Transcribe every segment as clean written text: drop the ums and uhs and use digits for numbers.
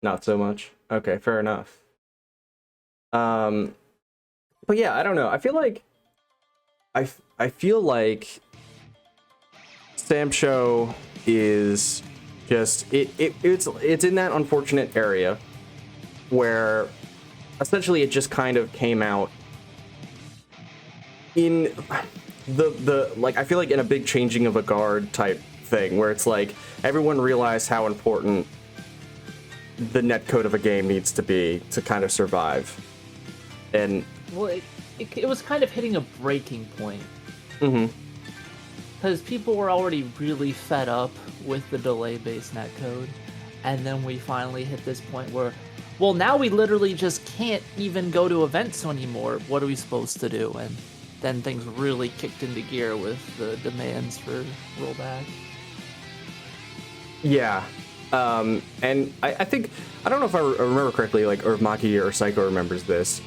Not so much. Okay, fair enough. But yeah, I don't know. I feel like Samsho is just it's in that unfortunate area where essentially it just kind of came out in the like I feel like in a big changing of a guard type thing where it's like everyone realized how important the netcode of a game needs to be to kind of survive. And well, it was kind of hitting a breaking point. Mm-hmm. Because people were already really fed up with the delay-based netcode, and then we finally hit this point where, well, now we literally just can't even go to events anymore. What are we supposed to do? And then things really kicked into gear with the demands for RollBack. Yeah. And I think, I don't know if I remember correctly, like, or if Maki or Psycho remembers this,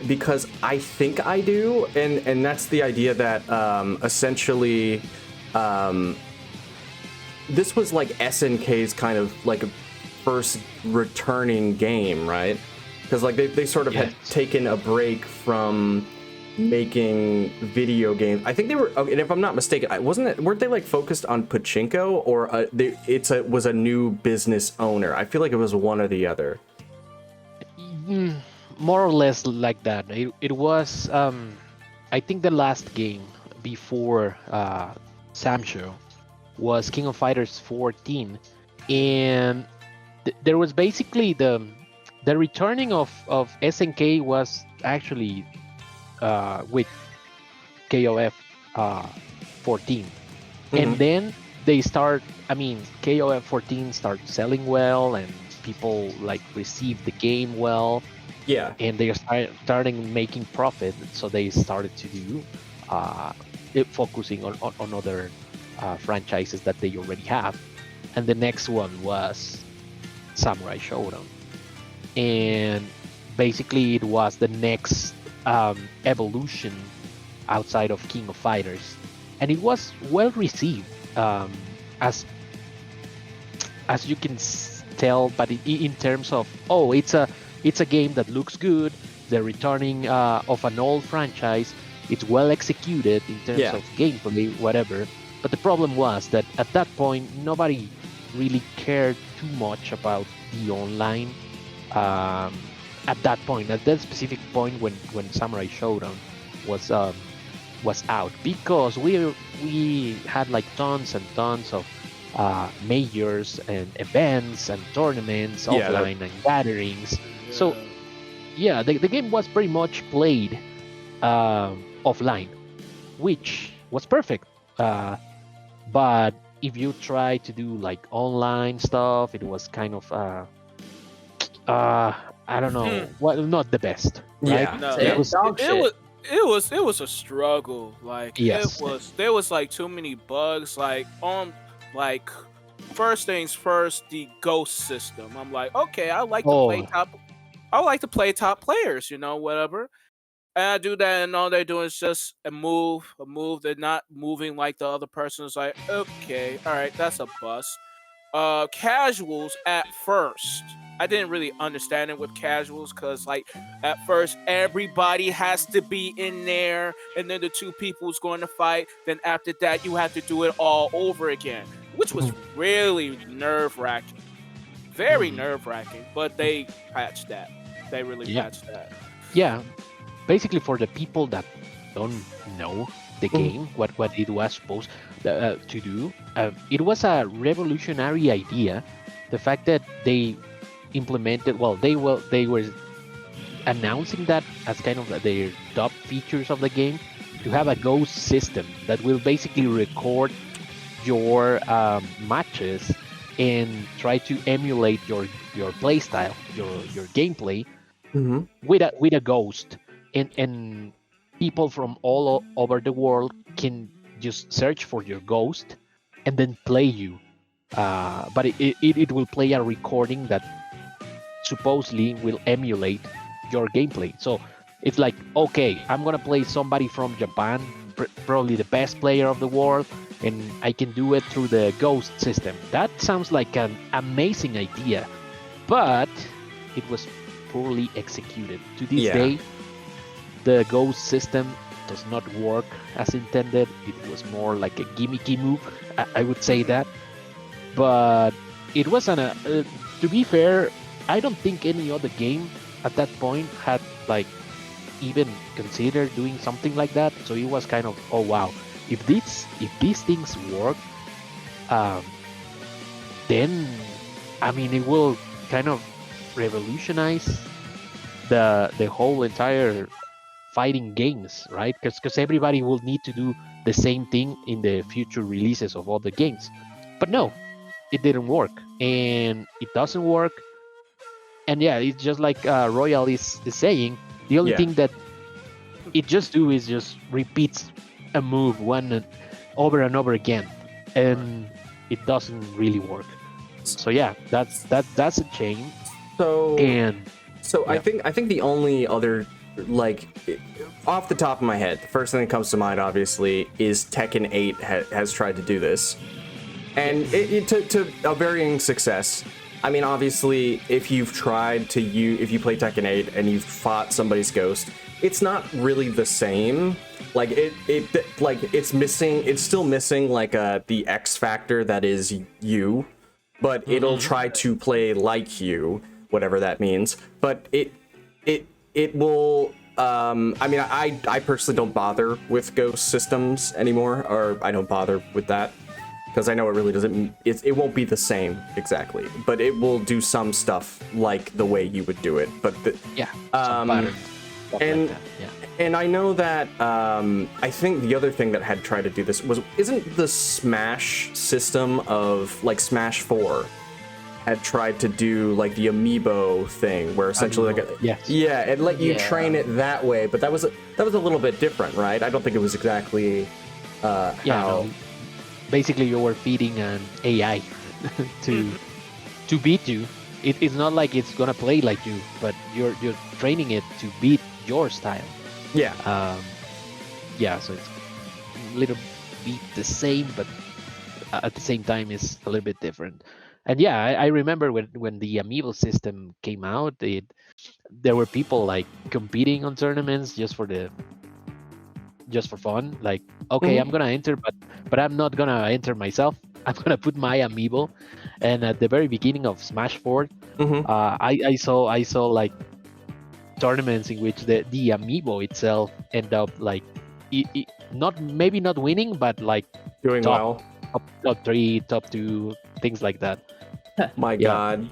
because I think I do, and that's the idea that essentially this was like SNK's kind of like first returning game, right? Because like they sort of had taken a break from making video games. I think they were, and if I'm not mistaken, weren't they like focused on pachinko, or was a new business owner? I feel like it was one or the other. More or less like that. It was, I think the last game before Samsho was King of Fighters 14, and there was basically the returning of SNK was actually with KOF 14, and then they start. I mean, KOF 14 started selling well, and people like received the game well. Yeah, and they are starting making profit, so they started to do focusing on other franchises that they already have. And the next one was Samurai Shodown, and basically it was the next evolution outside of King of Fighters, and it was well received, as you can tell. But in terms of it's a game that looks good, the returning of an old franchise, it's well executed in terms of gameplay, whatever. But the problem was that at that point, nobody really cared too much about the online. At that point, at that specific point when Samurai Shodown was out, because we had like tons and tons of majors and events and tournaments, offline and gatherings. So, yeah, the game was pretty much played offline, which was perfect. But if you try to do like online stuff, it was kind of I don't know, not the best. Right? Yeah, No, it was a struggle. Like there was like too many bugs. Like first things first, the ghost system. I'm like, okay, I like to play top players, whatever. And I do that, and all they're doing is just a move. They're not moving like the other person. Is like, okay, all right, that's a bust. Casuals at first, I didn't really understand it with casuals, because like at first everybody has to be in there, and then the two people's going to fight. Then after that, you have to do it all over again, which was really nerve-wracking. Very nerve-wracking, but they patched that. They really patched that. Yeah, basically for the people that don't know the game, what it was supposed to do, it was a revolutionary idea. The fact that they implemented, they were announcing that as kind of their top features of the game, to have a ghost system that will basically record your matches and try to emulate your play style, your gameplay, with a ghost, and people from all over the world can just search for your ghost and then play you. But it will play a recording that supposedly will emulate your gameplay. So it's like, okay, I'm gonna play somebody from Japan, probably the best player of the world, and I can do it through the ghost system. That sounds like an amazing idea. but it was poorly executed. To this Yeah. day, the ghost system does not work as intended. It was more like a gimmicky move, I would say that. But it was to be fair, I don't think any other game at that point had like even considered doing something like that. So it was kind of, oh wow, if these things work, then I mean it will kind of revolutionize the whole entire fighting games, right? Because everybody will need to do the same thing in the future releases of all the games. But no, it didn't work, and it doesn't work. And yeah, it's just like Royal is saying. The only Yeah. thing that it just do is just repeats a move over and over again, and it doesn't really work. So yeah, that's a shame. So And I think the only other, like, off the top of my head, the first thing that comes to mind obviously is Tekken 8 has tried to do this, and it to a varying success. I mean, obviously, if you play Tekken 8 and you've fought somebody's ghost, it's not really the same. Like it's still missing like the X factor that is you, but it'll try to play like you, whatever that means. But it will. I mean, I personally don't bother with ghost systems anymore, or I don't bother with that. Because I know it really doesn't. It won't be the same exactly, but it will do some stuff like the way you would do it. But some patterns, stuff and like that. Yeah. and I know that I think the other thing that had tried to do this isn't the Smash system of like Smash 4 had tried to do like the amiibo thing, where essentially it let you train it that way, but that was a little bit different, right? I don't think it was exactly how. No. Basically, you were feeding an AI to beat you. It's not like it's gonna play like you, but you're training it to beat your style. Yeah. So it's a little bit the same, but at the same time, it's a little bit different. And yeah, I remember when the amiibo system came out, there were people like competing on tournaments just for fun. Like, okay, I'm gonna enter, but I'm not gonna enter myself. I'm gonna put my amiibo. And at the very beginning of Smash 4, I saw like tournaments in which the amiibo itself end up like maybe not winning, but like Doing well. Top 3, top 2, things like that. My God,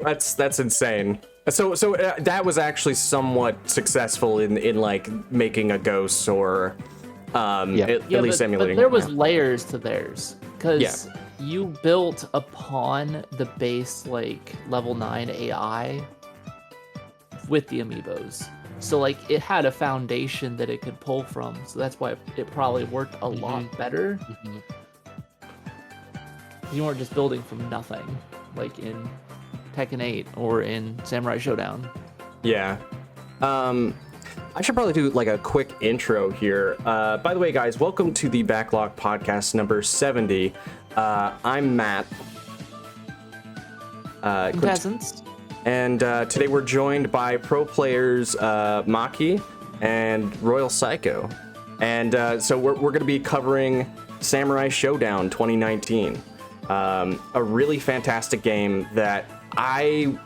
that's insane. So that was actually somewhat successful in like making a ghost or at least emulating. But there was layers to theirs, because you built upon the base like level 9 AI with the amiibos. So like it had a foundation that it could pull from. So that's why it probably worked a lot better. You weren't just building from nothing, like in Tekken 8 or in Samurai Shodown. Yeah. I should probably do like a quick intro here. By the way, guys, welcome to the Backlog Podcast number 70. I'm Matt. Peasants. And today we're joined by Pro Players Maki and RoyalPsycho. And so we're going to be covering Samurai Shodown 2019. A really fantastic game that I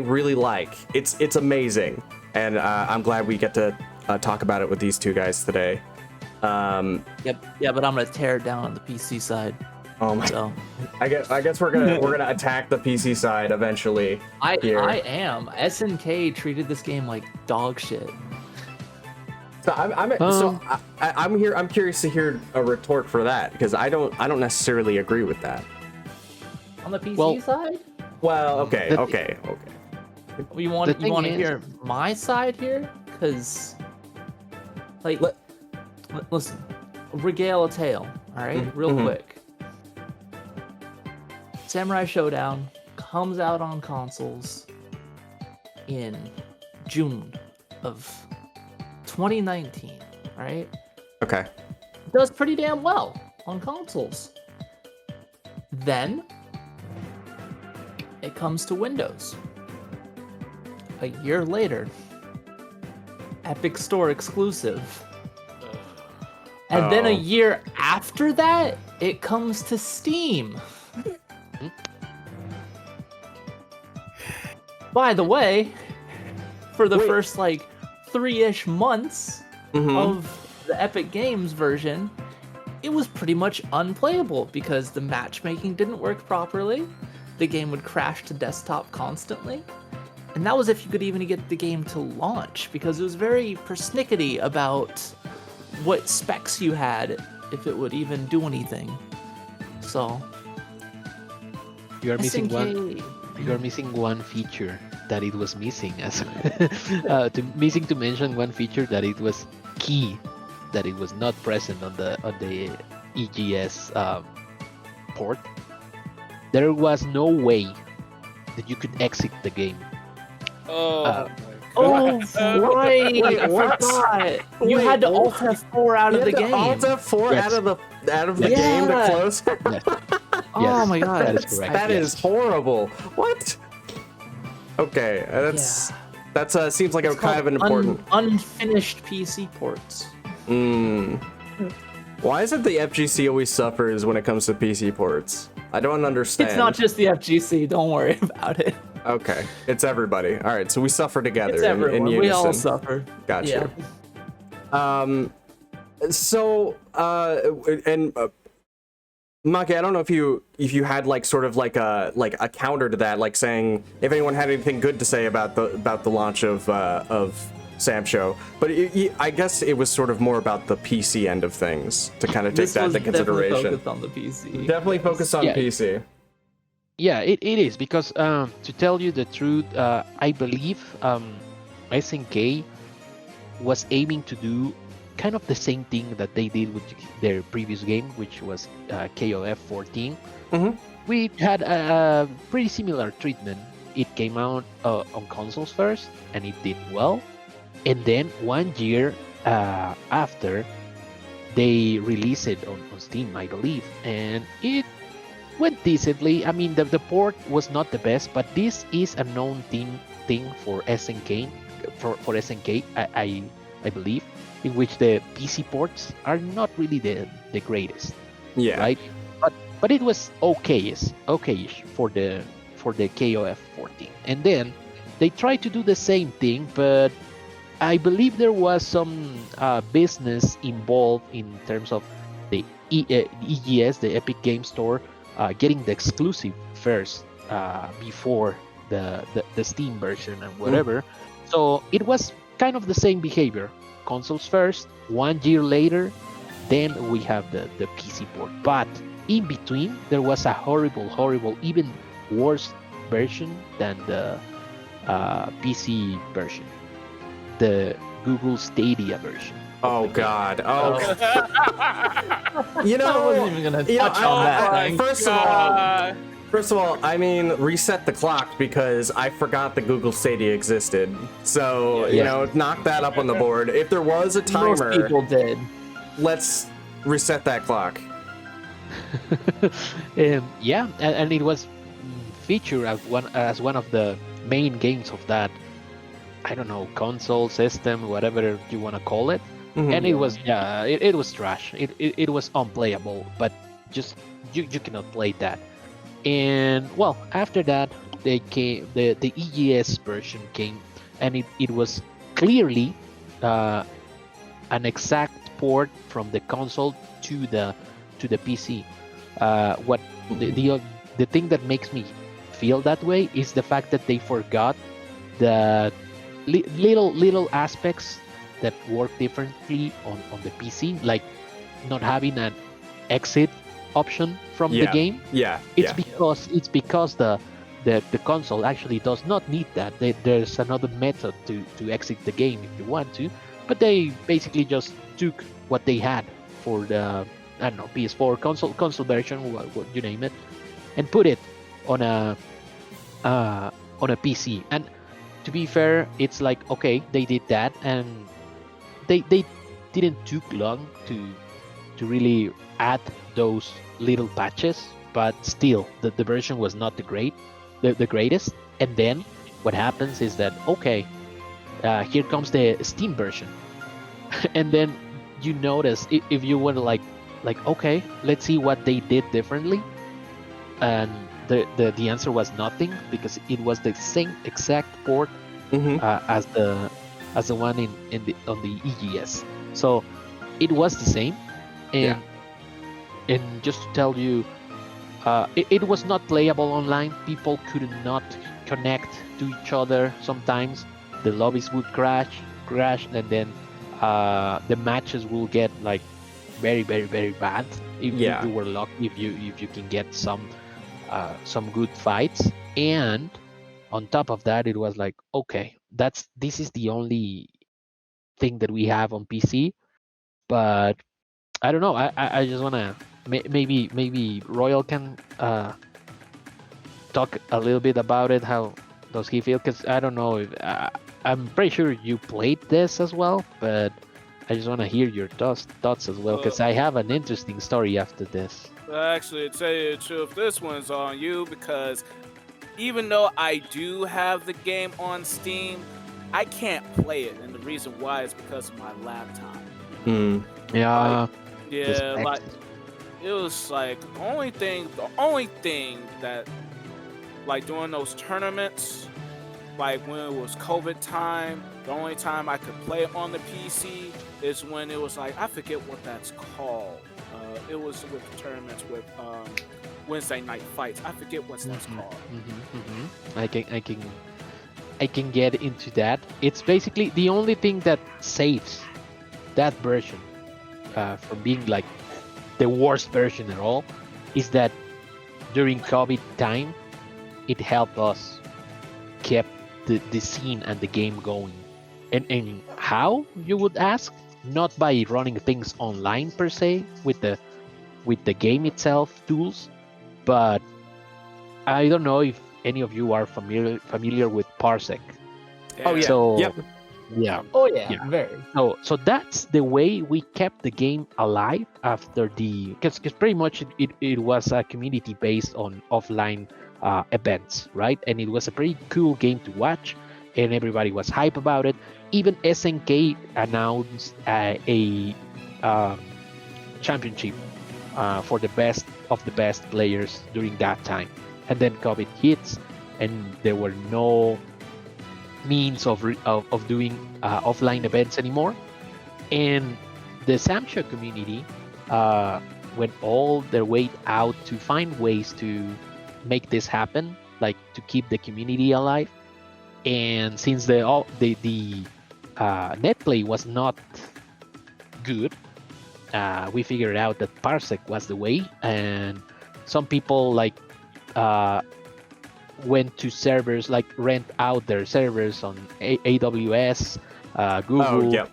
really like. It's amazing, and I'm glad we get to talk about it with these two guys today. But I'm gonna tear it down on the PC side. Oh my! So I guess we're gonna attack the PC side eventually. I am. SNK treated this game like dog shit. So I'm here. I'm curious to hear a retort for that, because I don't necessarily agree with that. On the PC side? Well, okay. You want to hear my side here? Because, like, listen, regale a tale, all right? Real quick. Samurai Shodown comes out on consoles in June of 2019, right? Okay. Does pretty damn well on consoles. Then it comes to Windows. A year later, Epic Store exclusive. And then a year after that, it comes to Steam. By the way, for the first like 3-ish months of the Epic Games version, it was pretty much unplayable because the matchmaking didn't work properly. The game would crash to desktop constantly. And that was if you could even get the game to launch, because it was very persnickety about what specs you had, if it would even do anything. So You are missing SNK. You are missing one feature that it was missing. As missing to mention one feature that it was key, that it was not present on the EGS port. There was no way that you could exit the game. Oh, right! I forgot. You had to Alt F4 out of the game. Alt F4 Yes. out of the game to close. Yes. Oh my god, that is correct. That is horrible. What? Okay, that's seems like a kind of an important. Unfinished PC ports. Why is it the FGC always suffers when it comes to PC ports? I don't understand. It's not just the FGC. Don't worry about it. Okay, it's everybody. All right, so we suffer together. It's everyone. In unison. We all suffer. Gotcha. Yeah. So, Maki, I don't know if you had like sort of like a counter to that, like saying if anyone had anything good to say about the launch of Samsho, but I guess it was sort of more about the PC end of things to kind of take that into consideration. Definitely focused on the PC. Definitely focused on PC. Yeah, it is, because to tell you the truth, I believe SNK was aiming to do kind of the same thing that they did with their previous game, which was KOF 14. We had a pretty similar treatment. It came out on consoles first, and it did well. And then 1 year after, they released it on Steam, I believe, and it went decently. I mean, the port was not the best, but this is a known thing for SNK, for SNK, I believe, in which the PC ports are not really the greatest. Yeah. Right. But it was okayish for the KOF 14, and then they tried to do the same thing, but I believe there was some business involved in terms of the EGS, the Epic Game Store, getting the exclusive first before the Steam version and whatever. So it was kind of the same behavior. Consoles first, 1 year later, then we have the PC port. But in between, there was a horrible, even worse version than the PC version. The Google Stadia version. Oh God! Oh, you know, I wasn't even gonna touch on that thing. First of all, I mean, reset the clock because I forgot that Google Stadia existed. So you know, knock that up on the board. If there was a timer, Most people did. Let's reset that clock. Yeah, and it was featured as one of the main games of that, I don't know, console system, whatever you want to call it. And it was it was trash. It was unplayable, but just you cannot play that. And well, after that they came the EGS version came, and it was clearly an exact port from the console to the PC. What the thing that makes me feel that way is the fact that they forgot the little aspects that work differently on the PC, like not having an exit option from the game. It's because the console actually does not need that. There's another method to exit the game if you want to, but they basically just took what they had for the, I don't know, PS4 console version, what you name it, and put it on a PC. And to be fair, it's like, okay, they did that, and they didn't took long to really add those little patches, but still the version was not great. the greatest. And then what happens is that, okay, here comes the Steam version. And then you notice, if you were like, okay, let's see what they did differently. And the answer was nothing, because it was the same exact port as the one on the EGS. So it was the same. And just to tell you, it was not playable online. People could not connect to each other. Sometimes the lobbies would crash, and then the matches will get like very, very, very bad. If you were lucky, if you can get some good fights. And on top of that, it was like, okay, this is the only thing that we have on PC. But I don't know. I just wanna maybe Royal can talk a little bit about it. How does he feel? Because I don't know if I'm pretty sure you played this as well, but I just want to hear your thoughts as well, because I have an interesting story after this. Actually, to tell you the truth, this one's on you, because even though I do have the game on Steam, I can't play it, and the reason why is because of my laptop. Yeah. Like it was like the only thing that, like, during those tournaments, like when it was COVID time, the only time I could play it on the PC is when it was like, I forget what that's called. It was with tournaments with Wednesday night fights. I forget what that's called. I can get into that. It's basically the only thing that saves that version from being like the worst version at all is that during COVID time, it helped us keep the scene and the game going. And how, you would ask? Not by running things online per se with the game itself tools, but I don't know if any of you are familiar with Parsec. Oh yeah. So, yep. Yeah. Oh yeah. Very. So that's the way we kept the game alive after because pretty much it was a community based on offline events, right? And it was a pretty cool game to watch, and everybody was hype about it. Even SNK announced a championship for the best of the best players during that time. And then COVID hits, and there were no means of doing offline events anymore. And the Samsho community went all their way out to find ways to make this happen, like to keep the community alive. And since the net play was not good, we figured out that Parsec was the way, and some people went to servers, like rent out their servers on AWS, Google,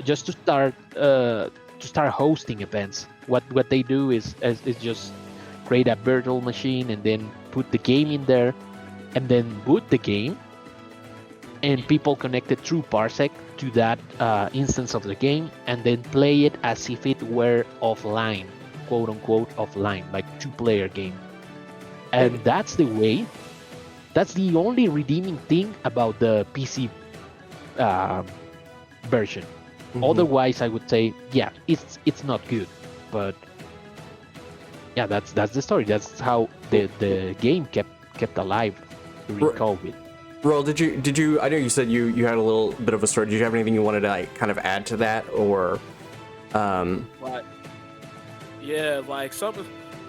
just to start hosting events. What they do is just create a virtual machine and then put the game in there, and then boot the game, and people connected through Parsec to that instance of the game, and then play it as if it were offline, quote unquote offline, like 2-player game. And that's the way. That's the only redeeming thing about the PC version. Otherwise, I would say, yeah, it's not good. But yeah, that's the story. That's how the game kept alive during COVID. Roll, did you? I know you said you had a little bit of a story. Did you have anything you wanted to kind of add to that, or? Like, yeah, like something.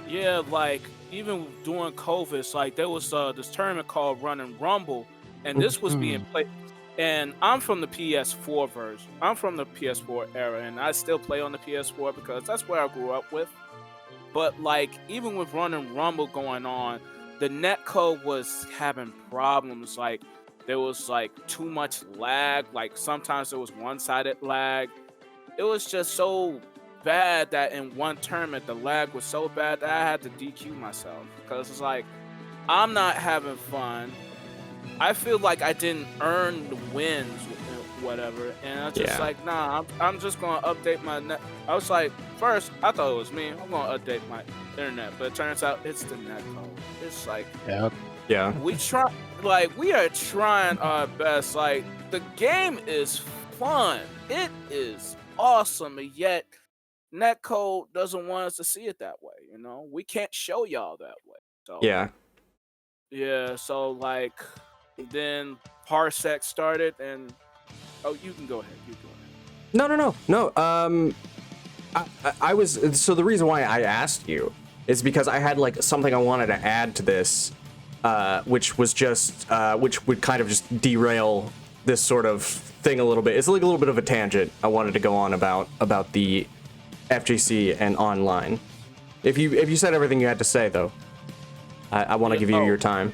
Yeah, like even during COVID, it's like there was this tournament called Running Rumble, and this was being played. And I'm from the PS4 version. I'm from the PS4 era, and I still play on the PS4 because that's where I grew up with. But like even with Running Rumble going on, the netcode was having problems. Like there was like too much lag. Like sometimes there was one-sided lag. It was just so bad that in one tournament the lag was so bad that I had to DQ myself because it's like I'm not having fun. I feel like I didn't earn the wins, whatever, and I was just like, nah, I'm just gonna update my net. I was like, first I thought it was me. I'm gonna update my internet, but it turns out it's the netcode. It's like, Yeah. We are trying our best. Like, the game is fun. It is awesome, and yet netcode doesn't want us to see it that way. You know, we can't show y'all that way. So yeah. So like, then Parsec started, and you can go ahead. No. I was, so the reason why I asked you is because I had like something I wanted to add to this, which was just which would kind of just derail this sort of thing a little bit. It's like a little bit of a tangent I wanted to go on about the FGC and online. If you said everything you had to say, though, I want to give you your time.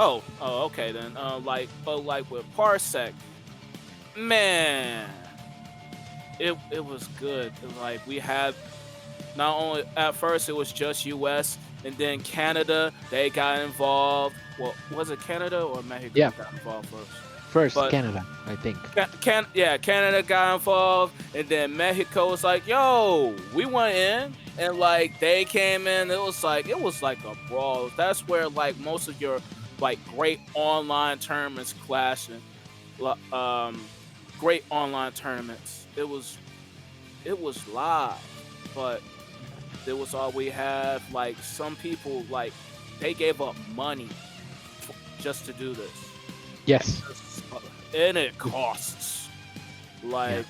Okay then. Like with Parsec, man, it was good. Like, we had, not only at first it was just US, and then Canada, they got involved. Well, was it Canada or Mexico got involved first? But Canada, I think. Canada got involved, and then Mexico was like, "Yo, we went in," and like they came in. It was like a brawl. That's where like most of your like great online tournaments clash, and great online tournaments. It was live, but it was all we had. Like, some people, like, they gave up money just to do this. Yes. And it costs. Like,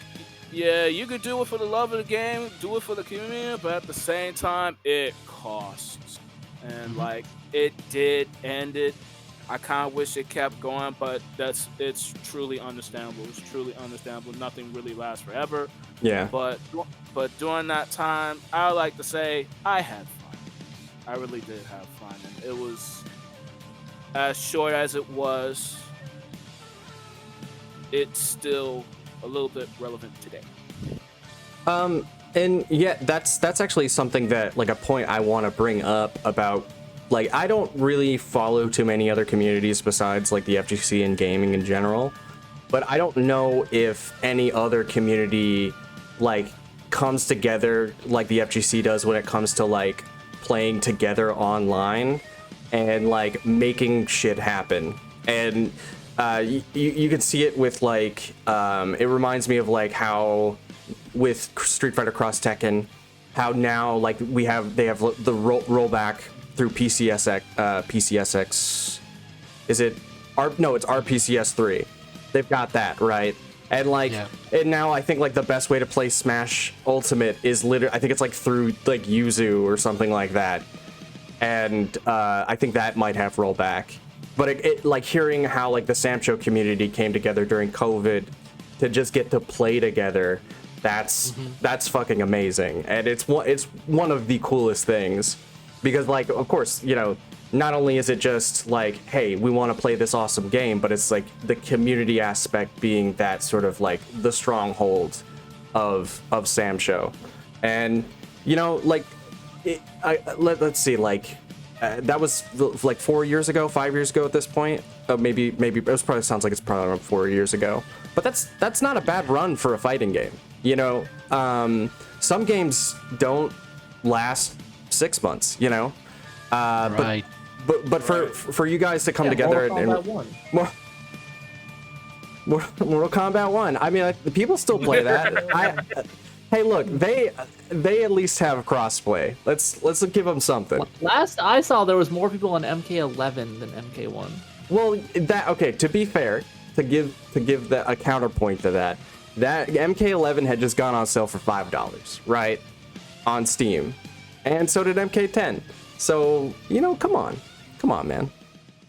yeah, you could do it for the love of the game, do it for the community, but at the same time, it costs. And like, it did end it. I kind of wish it kept going, but it's truly understandable. It's truly understandable. Nothing really lasts forever. Yeah. But during that time, I would like to say I had fun. I really did have fun, and it was, as short as it was, it's still a little bit relevant today. And yeah, that's actually something that, like, a point I want to bring up about, like, I don't really follow too many other communities besides like the FGC and gaming in general, but I don't know if any other community like comes together like the FGC does when it comes to like playing together online and like making shit happen. And you can see it with like it reminds me of like how with Street Fighter Cross Tekken, how now like they have the rollback through PCSX. Is it no, it's RPCS3. They've got that, right? And like, and now I think like the best way to play Smash Ultimate is literally, I think it's like through like Yuzu or something like that. And I think that might have rollback. But it like hearing how like the Samsho community came together during COVID to just get to play together, that's fucking amazing. And it's one of the coolest things. Because, like, of course, you know, not only is it just like, hey, we want to play this awesome game, but it's like the community aspect being that sort of like the stronghold of Samsho. And, you know, like, let's see, like, that was like 5 years ago at this point. Maybe it probably sounds like it's probably around 4 years ago. But that's not a bad run for a fighting game. You know, some games don't last 6 months, you know, right. But for you guys to come together Mortal Kombat 1, I mean, like, people still play that. Hey, look, they at least have crossplay. Let's give them something. Last I saw, there was more people on MK11 than MK1. Well, okay. To be fair, to give a counterpoint to that MK11 had just gone on sale for $5, right, on Steam. And so did MK10. So, you know, come on, man.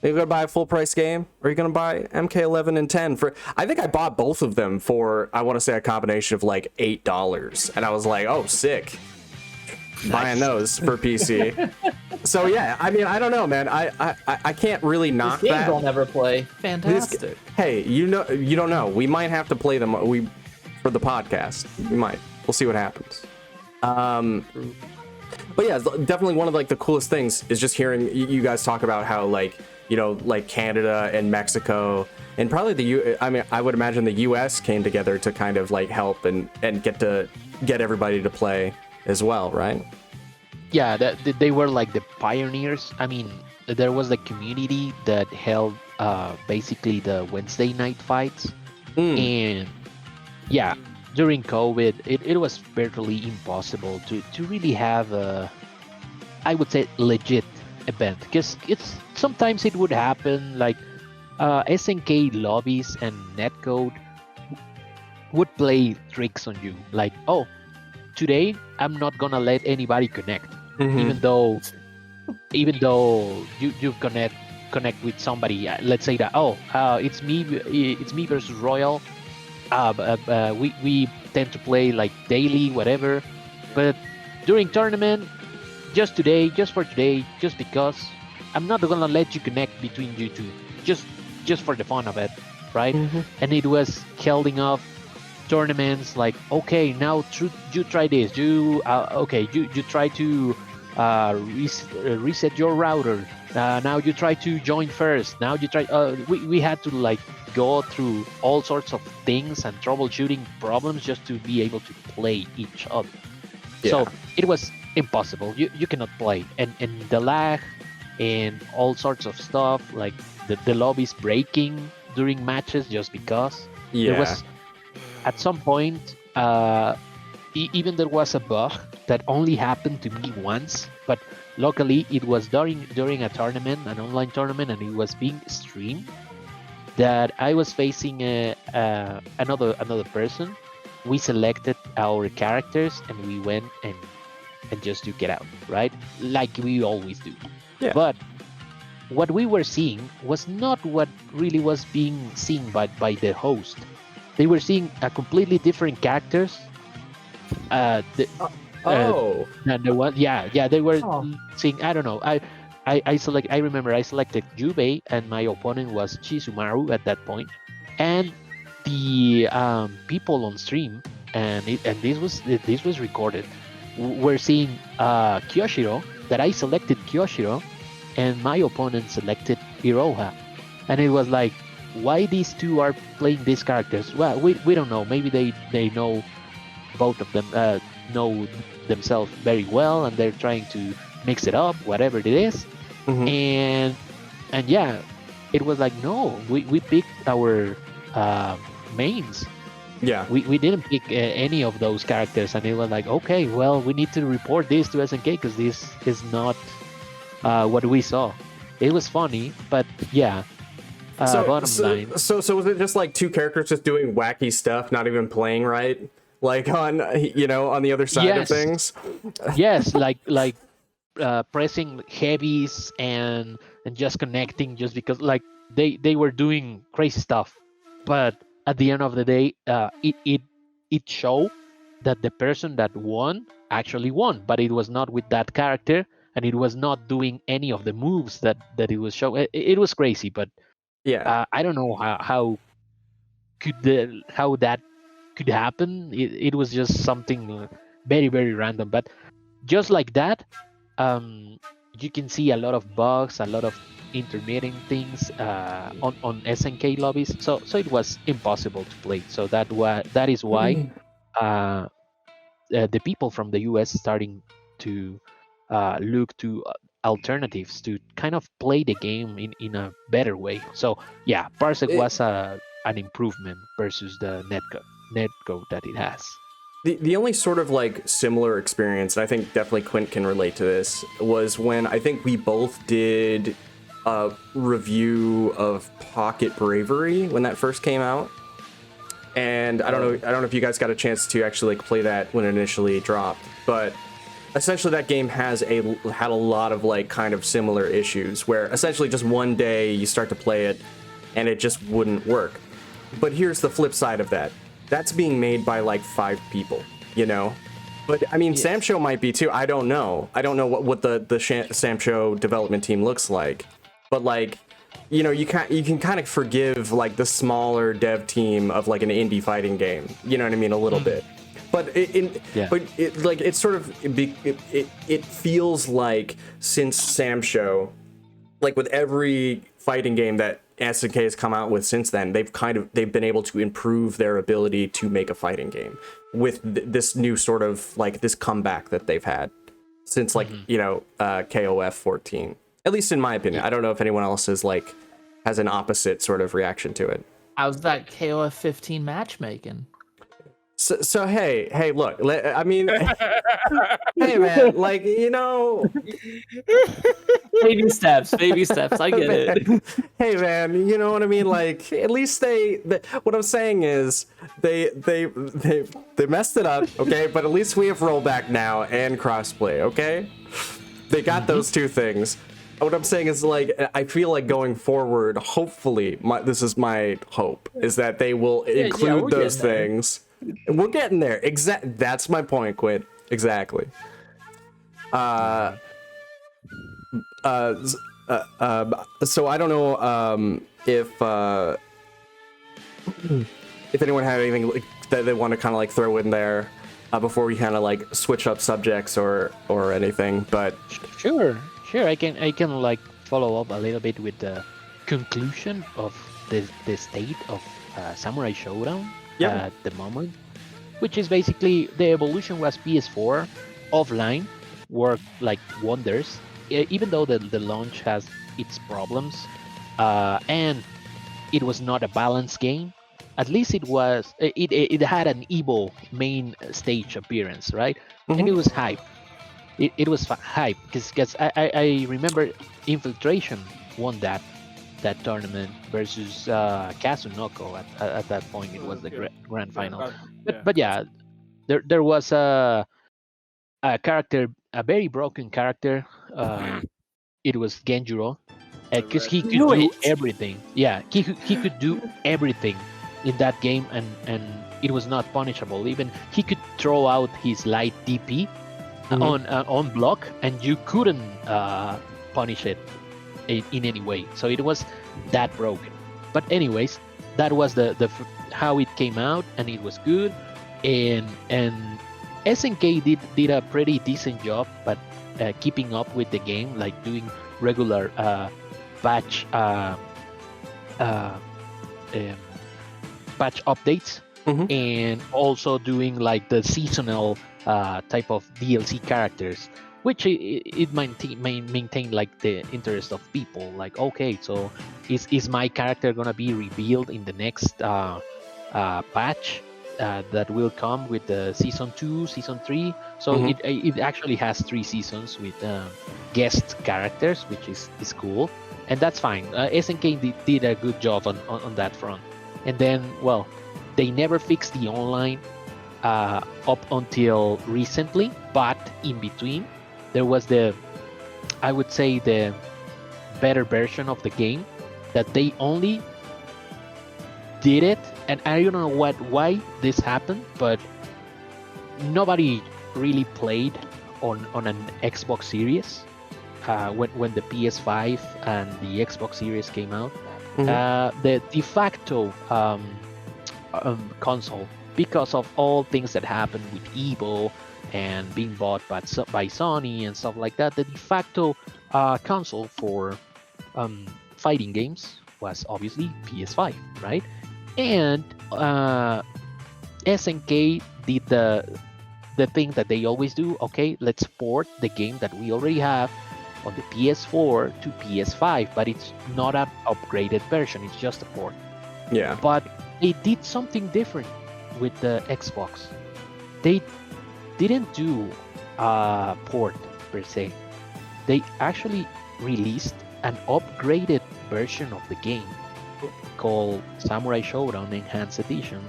Are you gonna buy a full price game, or are you gonna buy MK11 and 10 for? I think I bought both of them for, I want to say, a combination of like $8, and I was like, oh, sick, buying those for PC. So yeah, I mean, I don't know, man. I can't really knock These games that. I'll never play. Fantastic. Hey, you don't know. We might have to play them. For the podcast, we might. We'll see what happens. But yeah, definitely one of like the coolest things is just hearing you guys talk about how, like, you know, like Canada and Mexico and probably I would imagine the US came together to kind of like help and get everybody to play as well, right? Yeah, they were like the pioneers. I mean, there was the community that held basically the Wednesday night fights, and yeah, during COVID, it was virtually impossible to really have a, I would say, legit event, because it's sometimes it would happen like SNK lobbies and netcode would play tricks on you, like, oh, today I'm not gonna let anybody connect, even though you connect with somebody. Let's say that, oh, it's me versus Royal. We tend to play like daily, whatever, but during tournament, just for today, just because I'm not gonna let you connect between you two, just for the fun of it, right? And it was holding up tournaments like, okay, now you try this, you try to reset your router, now you try to join first, now you try, we had to like go through all sorts of things and troubleshooting problems just to be able to play each other. So it was impossible. You cannot play, and the lag and all sorts of stuff, like the lobbies breaking during matches just because there was, at some point, even there was a bug that only happened to me once, but luckily it was during a tournament, an online tournament, and it was being streamed, that I was facing another person. We selected our characters and we went and just to get out, right? Like we always do. Yeah. But what we were seeing was not what really was being seen by the host. They were seeing a completely different characters. They were seeing, I don't know. I remember I selected Jubei and my opponent was Chizumaru at that point, and the people on stream, and this was recorded. We're seeing Kyoshiro, that I selected Kyoshiro, and my opponent selected Iroha, and it was like, why these two are playing these characters? Well, we don't know. Maybe they know, both of them know themselves very well, and they're trying to mix it up, whatever it is. And yeah, it was like, no, we picked our mains. Yeah. We didn't pick any of those characters, and it was like, okay, well, we need to report this to SNK because this is not what we saw. It was funny, but yeah. Bottom line. So was it just like two characters just doing wacky stuff, not even playing right? Like on the other side of things? Yes, like pressing heavies and just connecting just because, like, they were doing crazy stuff. But at the end of the day, it showed that the person that won actually won, but it was not with that character, and it was not doing any of the moves that it was showing. It was crazy, but yeah, I don't know how that could happen. It was just something very, very random. But just like that, you can see a lot of bugs, a lot of intermittent things on SNK lobbies. So it was impossible to play. So that is why the people from the US starting to look to alternatives to kind of play the game in a better way. So yeah, Parsec was an improvement versus the netcode that it has. The only sort of like similar experience, and I think definitely Quint can relate to this, was when I think we both did a review of Pocket Bravery when that first came out. And I don't know if you guys got a chance to actually like play that when it initially dropped, but essentially that game had a lot of like kind of similar issues where essentially just one day you start to play it and it just wouldn't work. But here's the flip side of that. That's being made by like 5 people, But I mean, Samsho might be too. I don't know. I don't know what the Samsho development team looks like. But like, you can kind of forgive like the smaller dev team of like an indie fighting game. You know what I mean? A little bit. But it feels like since Samsho, like with every fighting game that SNK has come out with since then, they've been able to improve their ability to make a fighting game with this new sort of like this comeback that they've had since like KOF 14. At least in my opinion. I don't know if anyone else is like has an opposite sort of reaction to it. How's that KOF 15 matchmaking? So hey, look. I mean, hey man, like baby steps. I get it. Hey man, you know what I mean? Like at least what I'm saying is they messed it up, okay? But at least we have RollBack now and crossplay, okay? They got those two things. What I'm saying is, like, I feel like going forward, hopefully, this is my hope, is that they will include those things. We're getting there. That's my point, Quint. Exactly. So I don't know if anyone had anything like, that they want to kind of like throw in there before we kind of like switch up subjects or anything. But Sure. I can like follow up a little bit with the conclusion of the state of Samurai Shodown at the moment, which is basically the evolution was PS4 offline worked like wonders, even though the launch has its problems and it was not a balanced game. At least it had an Evo main stage appearance, right? And it was hype. It was hype because I remember Infiltration won that tournament versus Kazunoko at that point. It was the grand final. But yeah, there was a character, a very broken character. It was Genjuro because he could do everything. Yeah, he could do everything in that game, and it was not punishable. Even he could throw out his light DP on block, and you couldn't punish it in any way. So it was that broken. But anyways, that was the how it came out, and it was good. And SNK did a pretty decent job, but keeping up with the game, like doing regular patch updates, and also doing like the seasonal type of DLC characters, which it maintain like the interest of people. Like, okay, so is my character gonna be revealed in the next patch that will come with the season 2, season 3? So it actually has 3 seasons with guest characters, which is cool, and that's fine. SNK did a good job on that front. And then, well, they never fixed the online up until recently, but in between there was I would say the better version of the game that they only did it, and I don't know why this happened, but nobody really played on an Xbox Series when the PS5 and the Xbox Series came out. The de facto console, because of all things that happened with Evo and being bought by Sony and stuff like that, the de facto console for fighting games was obviously PS5, right? And SNK did the thing that they always do. Okay, let's port the game that we already have on the PS4 to PS5, but it's not an upgraded version, it's just a port. Yeah. But they did something different with the Xbox. They didn't do a port per se. They actually released an upgraded version of the game called Samurai Shodown Enhanced Edition,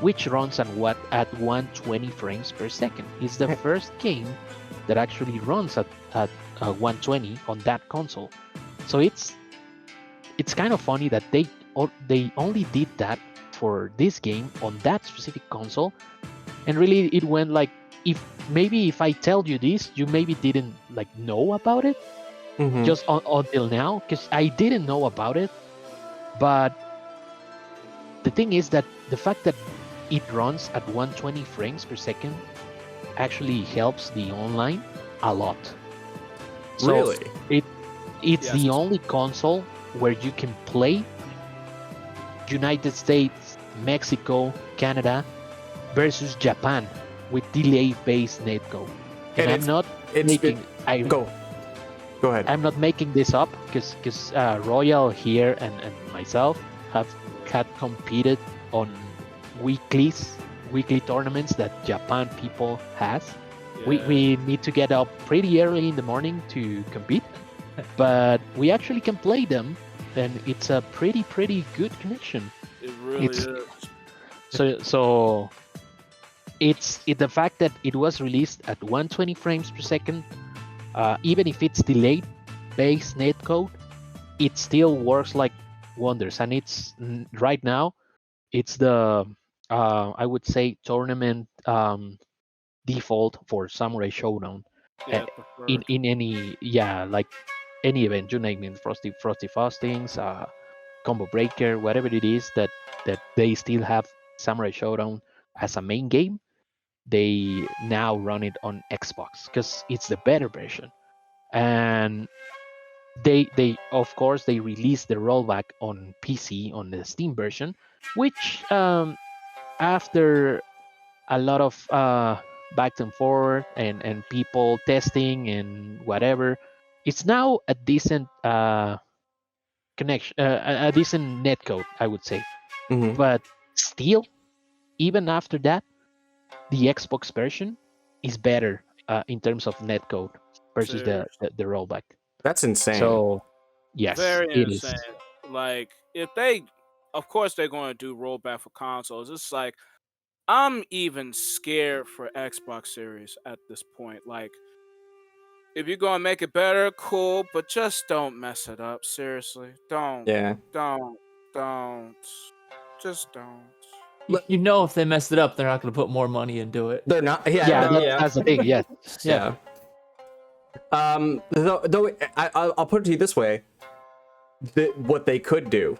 which runs at 120 frames per second. It's the first game that actually runs at 120 on that console. So it's kind of funny that they only did that for this game on that specific console, and really it went like, if I tell you this, you maybe didn't like know about it just until now, because I didn't know about it. But the thing is that the fact that it runs at 120 frames per second actually helps the online a lot. So really? It's the only console where you can play United States, Mexico, Canada versus Japan with delay-based netcode. And I'm not making... Go. Go ahead. I'm not making this up because Royal here and myself have had competed on weekly tournaments that Japan people has. Yeah. We need to get up pretty early in the morning to compete, but we actually can play them, and it's a pretty good connection. It really is. So it's the fact that it was released at 120 frames per second, even if it's delayed base netcode, it still works like wonders. And it's right now, it's the I would say tournament default for Samurai Shodown. Yeah, in any like any event, you name it, Frosty Frostings, Combo Breaker, whatever it is that they still have Samurai Shodown as a main game. They now run it on Xbox because it's the better version, and they of course they released the rollback on PC on the Steam version, which after a lot of back and forth and people testing and whatever, it's now a decent connection, a decent netcode, I would say. Mm-hmm. But still, even after that, the Xbox version is better in terms of netcode versus the rollback. That's insane. So, yes, very it insane. is. Like, if they, of course, they're going to do rollback for consoles. It's like, I'm even scared for Xbox Series at this point. Like, if you're going to make it better, cool, but just don't mess it up. Seriously. Don't. Yeah. Just don't. You know, if they messed it up, they're not going to put more money into it. They're not. That's the thing. Yeah. Yeah. Though I'll put it to you this way: what they could do,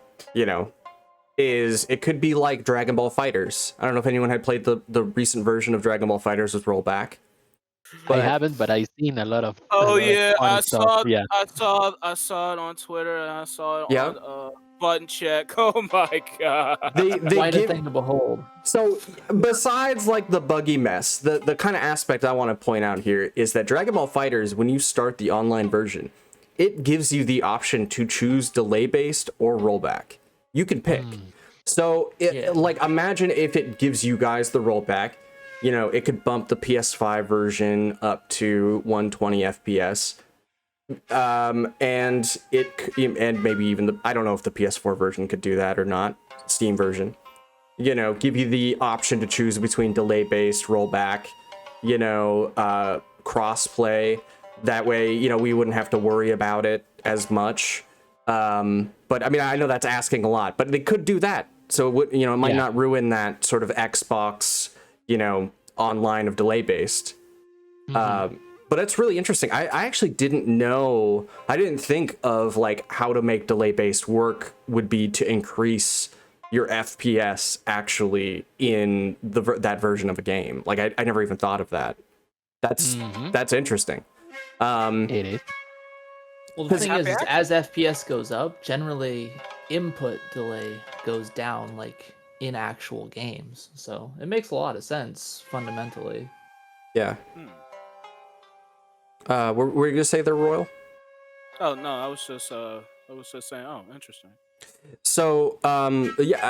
is it could be like Dragon Ball Fighters. I don't know if anyone had played the recent version of Dragon Ball Fighters with RollBack. I haven't, but I've seen a lot of. I saw. Yeah. I saw it on Twitter, and I saw it on Button Check. Oh my god! They Quite a thing to behold. So besides like the buggy mess, the kind of aspect I want to point out here is that Dragon Ball Fighters, when you start the online version, it gives you the option to choose delay based or rollback. You can pick. So like imagine if it gives you guys the rollback, it could bump the PS5 version up to 120 FPS. And maybe even I don't know if the PS4 version could do that or not, Steam version. Give you the option to choose between delay based, rollback, crossplay. That way, we wouldn't have to worry about it as much. But I mean, I know that's asking a lot, but they could do that. So it might not ruin that sort of Xbox, online of delay based. But it's really interesting. I actually didn't know. I didn't think of like how to make delay based work would be to increase your FPS actually in that version of a game. Like I never even thought of that. That's interesting. It is. Well, the thing is, as FPS goes up, generally input delay goes down, like in actual games. So it makes a lot of sense fundamentally. Yeah. Were you gonna say they're Royal? Oh no, I was just saying. Oh, interesting. So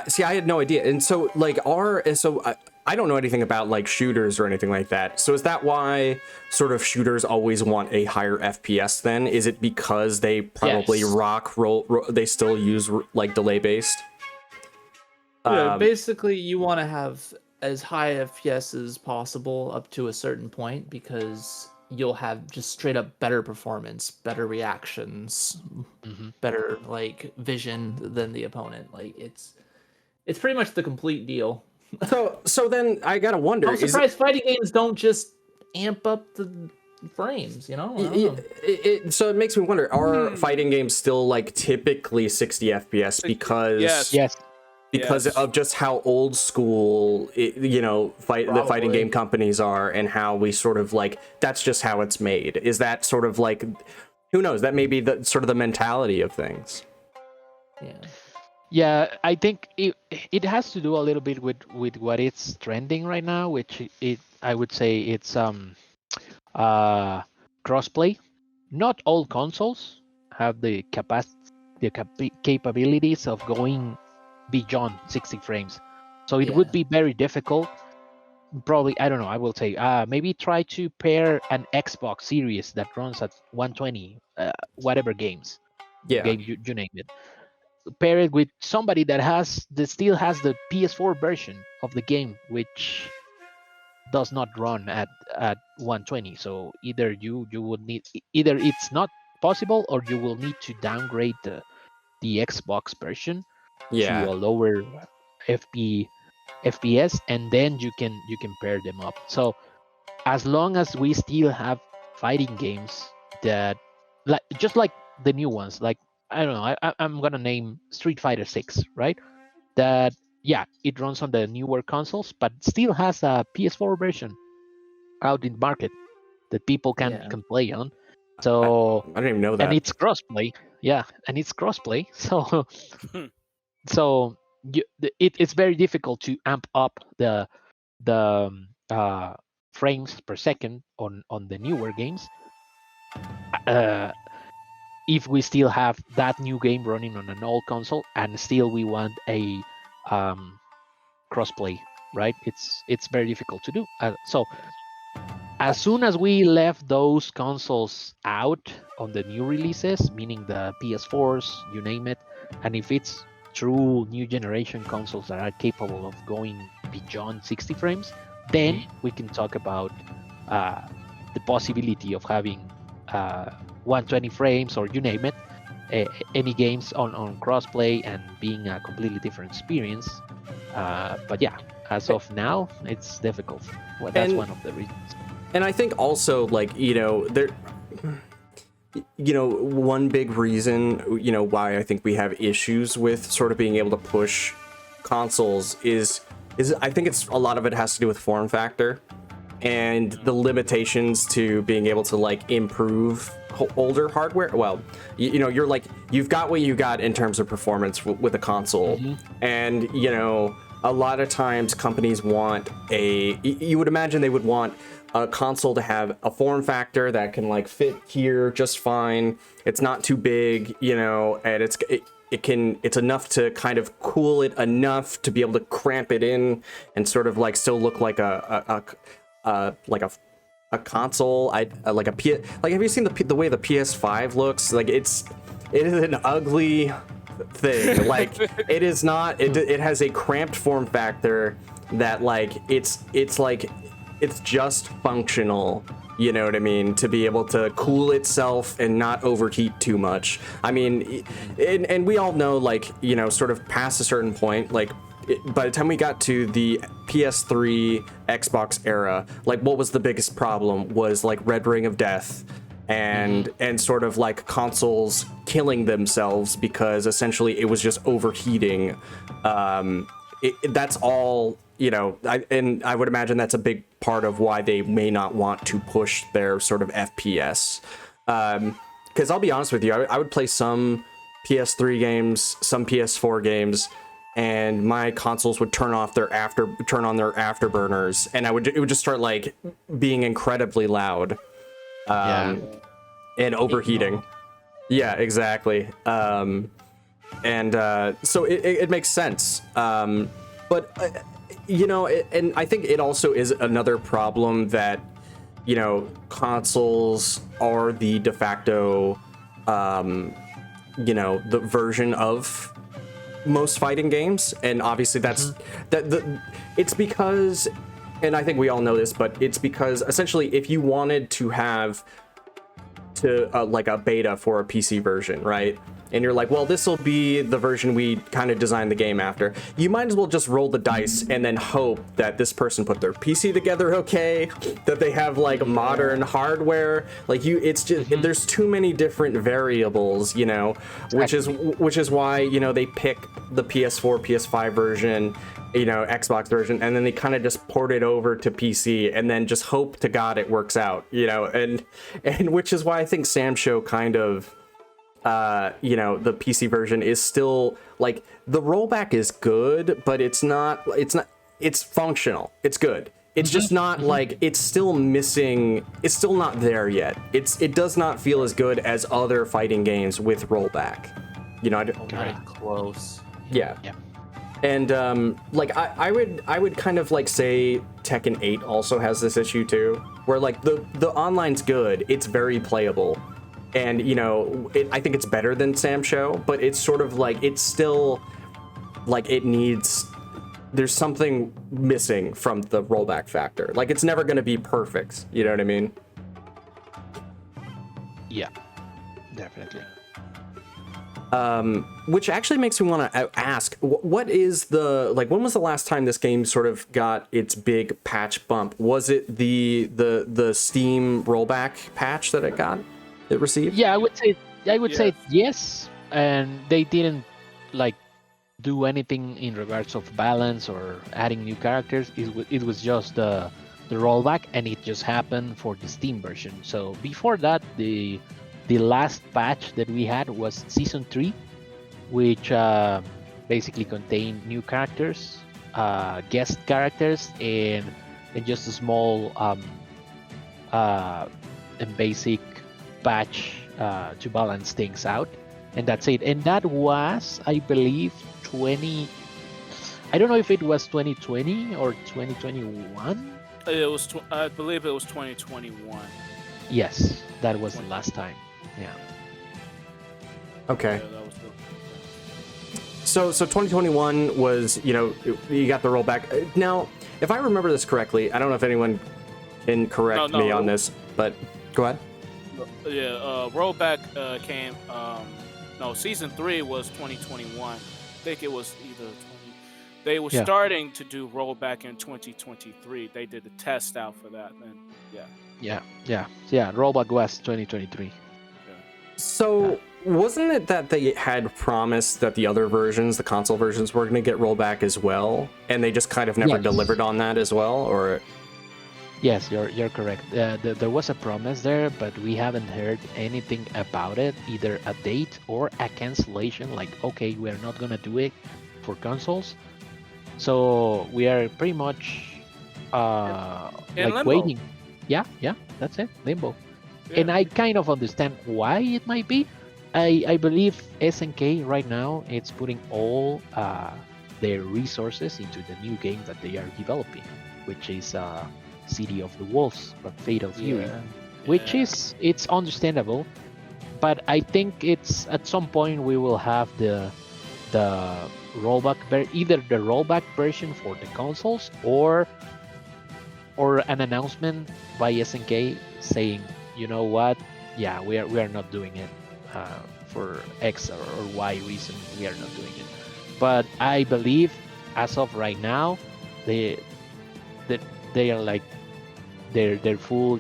see, I had no idea, and so like I don't know anything about like shooters or anything like that. So is that why sort of shooters always want a higher FPS? Then is it because they probably they still use like delay based? Yeah, basically you want to have as high FPS as possible up to a certain point because you'll have just straight up better performance, better reactions, better like vision than the opponent. Like it's pretty much the complete deal. So then I gotta wonder. I'm surprised fighting games don't just amp up the frames. So it makes me wonder: are fighting games still like typically 60 FPS because because of just how old school the fighting game companies are and how we sort of like that's just how it's made? Is that sort of like, who knows, that may be the sort of the mentality of things. Yeah, I think it has to do a little bit with what it's trending right now, which I would say it's crossplay. not all consoles have the capabilities of going beyond 60 frames. So it would be very difficult. Probably, I don't know, I will say maybe try to pair an Xbox Series that runs at 120, whatever games, Yeah. you name it. Pair it with somebody that still has the PS4 version of the game, which does not run at 120. So either you would need, either it's not possible, or you will need to downgrade the Xbox version to Yeah. a lower FPS, and then you can pair them up. So as long as we still have fighting games that, like, just like the new ones, like, I don't know, I'm gonna name Street Fighter 6, right? That, yeah, it runs on the newer consoles, but still has a PS4 version out in the market that people can play on. So I didn't even know that. And it's crossplay. Yeah, and it's crossplay. So so it's very difficult to amp up the frames per second on the newer games. If we still have that new game running on an old console, and still we want a crossplay, right? It's very difficult to do. So as soon as we left those consoles out on the new releases, meaning the PS4s, you name it, and if it's true new generation consoles that are capable of going beyond 60 frames, then we can talk about the possibility of having 120 frames, or you name it, any games on crossplay, and being a completely different experience. But yeah, as of now, it's difficult. Well, that's one of the reasons. And I think also, like, one big reason, why I think we have issues with sort of being able to push consoles is I think a lot of it has to do with form factor and the limitations to being able to, like, improve older hardware. Well, you've got what you got in terms of performance with a console, and a lot of times companies want you would imagine they would want a console to have a form factor that can, like, fit here just fine. It's not too big, and it's enough to kind of cool it enough to be able to cramp it in and sort of, like, still look like a console. Like have you seen the way the PS5 looks? Like, it is an ugly thing. Like, it is not. It has a cramped form factor that, like, it's just functional, you know what I mean, to be able to cool itself and not overheat too much. I mean, and we all know, like, sort of past a certain point, like, by the time we got to the PS3 Xbox era, like, what was the biggest problem was, like, Red Ring of Death and sort of, like, consoles killing themselves because essentially it was just overheating. That's all. I would imagine that's a big part of why they may not want to push their sort of FPS. Because I'll be honest with you, I would play some PS3 games, some PS4 games, and my consoles would turn on their afterburners, and it would just start, like, being incredibly loud, and overheating. Yeah, exactly. So it makes sense. But and I think it also is another problem that, consoles are the de facto, the version of most fighting games. And obviously it's because, and I think we all know this, but it's because essentially if you wanted to have like a beta for a PC version, right? And you're like, well, this will be the version we kind of designed the game after. You might as well just roll the dice and then hope that this person put their PC together okay, that they have, like, modern hardware. Like, it's just there's too many different variables, which is why they pick the PS4, PS5 version, Xbox version, and then they kind of just port it over to PC and then just hope to God it works out, and which is why I think Samsho kind of. The PC version is still, like, the RollBack is good, but it's functional. It's good. It's just not like, it's still missing, it's still not there yet. It does not feel as good as other fighting games with rollback. You know, Very close. yeah. And like I would kind of like say Tekken 8 also has this issue too, where like the online's good, it's very playable, and you know, I think it's better than Samsho, but it's sort of like, it's still like, it needs, there's something missing from the rollback factor. Like, it's never going to be perfect. You know what I mean? Yeah, definitely. Which actually makes me want to ask, what is the, like, when was the last time this game sort of got its big patch bump? Was it the Steam rollback patch that it received? Yeah, I would say yes, and they didn't like do anything in regards of balance or adding new characters. It was just the rollback, and it just happened for the Steam version. So before that, the last patch that we had was Season 3, which basically contained new characters, guest characters, and just a small and basic patch to balance things out. And that's it. And that was, I believe, I don't know if it was 2020 or 2021. I believe it was 2021. Yes, that was the last time. Yeah. Okay. Yeah, that was So 2021 was, you know, you got the rollback. Now, if I remember this correctly, I don't know if anyone can correct me on this, but go ahead. Yeah, rollback came. No, Season 3 was 2021. I think it was either 20. They were starting to do rollback in 2023. They did a test out for that, and rollback was 2023. So wasn't it that they had promised that the other versions, the console versions, were going to get rollback as well, and they just kind of never delivered on that as well, or? Yes, you're correct. There was a promise there, but we haven't heard anything about it, either a date or a cancellation. Like, okay, we're not gonna do it for consoles, so we are pretty much like waiting. Yeah, that's it, limbo. Yeah. And I kind of understand why it might be. I believe SNK right now it's putting all their resources into the new game that they are developing, which is City of the Wolves, but Fatal Fury, which is, it's understandable, but I think it's at some point we will have the rollback, either the rollback version for the consoles or an announcement by SNK saying, you know what, yeah, we are not doing it for X or Y reason, we are not doing it. But I believe as of right now, they are like, their full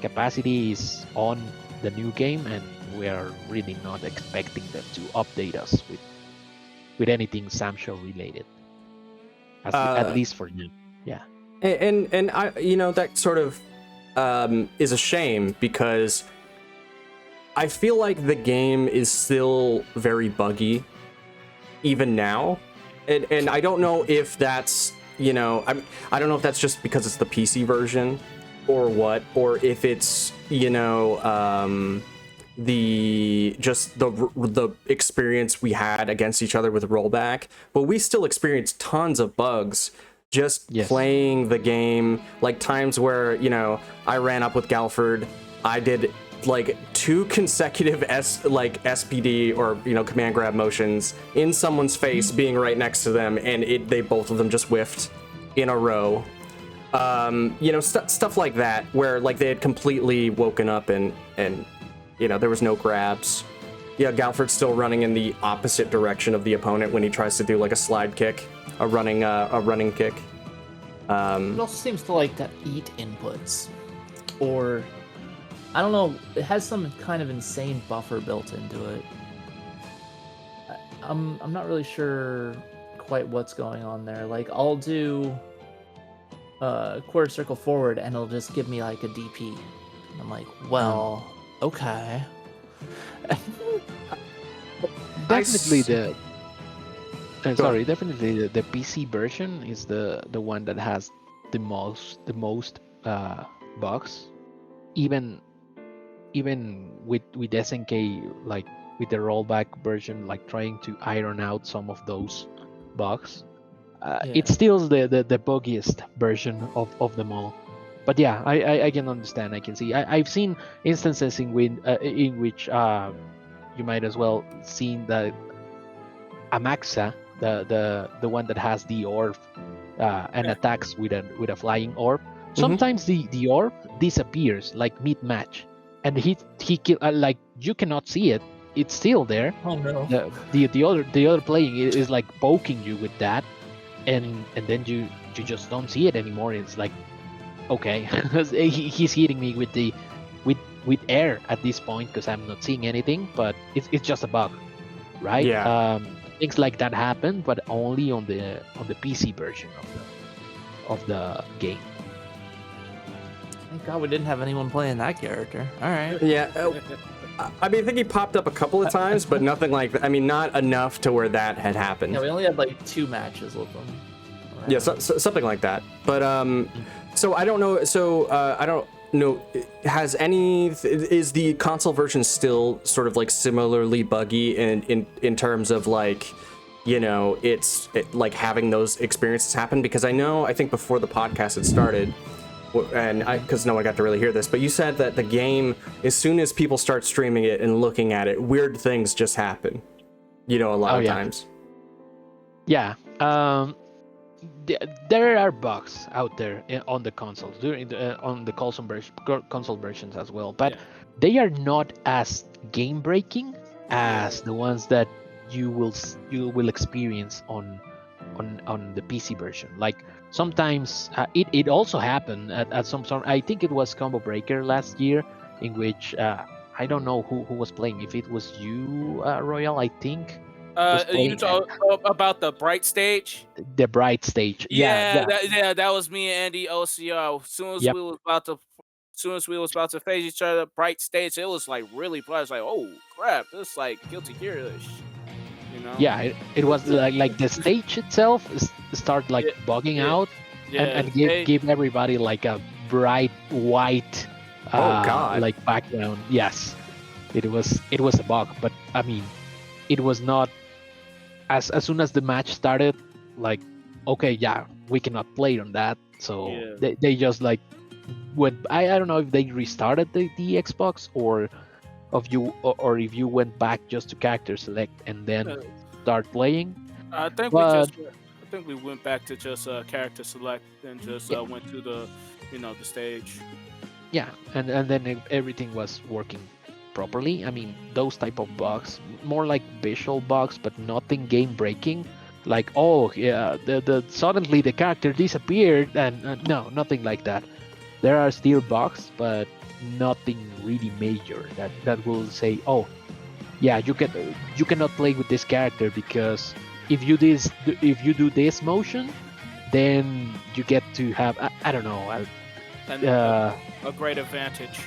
capacity is on the new game, and we are really not expecting them to update us with anything Samsho related, at least for now. Yeah. And I, you know, that sort of is a shame, because I feel like the game is still very buggy even now, and I don't know if that's, you know, I don't know if that's just because it's the PC version or what, or if it's, you know, the experience we had against each other with rollback, but we still experienced tons of bugs just playing the game, like times where, you know, I ran up with Galford, I did like 2 consecutive SPD or, you know, command grab motions in someone's face, being right next to them, and they both of them just whiffed in a row. You know, stuff like that, where like they had completely woken up and you know, there was no grabs. Yeah, Galford's still running in the opposite direction of the opponent when he tries to do like a slide kick, a running kick. It also seems to like to eat inputs, or I don't know, it has some kind of insane buffer built into it. I'm not really sure quite what's going on there. Like, I'll do quarter circle forward and it'll just give me like a DP. And I'm like, well, okay. Definitely definitely the PC version is the one that has the most bugs, even with SNK, like with the rollback version, like trying to iron out some of those bugs. It's still the buggiest version of them all. But yeah, I can understand. I can see. I've seen instances in which you might as well seen that Amaxa, the one that has the orb and attacks with a flying orb. Sometimes the orb disappears like mid match, and he like you cannot see it. It's still there. Oh no. The other playing is like poking you with that, and then you just don't see it anymore. It's like, okay, he's hitting me with air at this point because I'm not seeing anything, but it's just a bug, right? Yeah. Things like that happen, but only on the PC version of the game. Thank God we didn't have anyone playing that character. All right. Yeah. I mean, I think he popped up a couple of times, but nothing like that. I mean, not enough to where that had happened. Yeah, we only had like 2 matches with them. Right. Yeah, something like that. But so I don't know. So I don't know. Is the console version still sort of like similarly buggy in terms of like, you know, like having those experiences happen? Because I think before the podcast had started, and because no one got to really hear this, but you said that the game, as soon as people start streaming it and looking at it, weird things just happen, you know, a lot of times. Yeah. There are bugs out there on the consoles on the console versions as well, but they are not as game breaking as the ones that you will experience on the PC version. Like sometimes it also happened at some sort. I think it was Combo Breaker last year, in which I don't know who was playing. If it was you, Royal, I think. You talk about the bright stage. The bright stage. That was me and Andy OCR. As soon as we was about to face each other, bright stage, it was like really bright. I was like, oh crap, this is like Guilty Gear-ish. You know? Yeah, it was like the stage itself start like bugging out and give everybody like a bright white like background. Yes, it was a bug, but I mean, it was not as soon as the match started, like, okay, yeah, we cannot play on that. So they just like went. I don't know if they restarted the Xbox or if you went back just to character select and then start playing. I think we went back to just character select and just went to the the stage. Yeah, and then everything was working properly. I mean, those type of bugs, more like visual bugs, but nothing game breaking. Like, oh yeah, the suddenly the character disappeared, and no, nothing like that. There are still bugs, but nothing really major that will say, oh yeah, you cannot play with this character because if you do this motion, then you get to have I don't know a great advantage.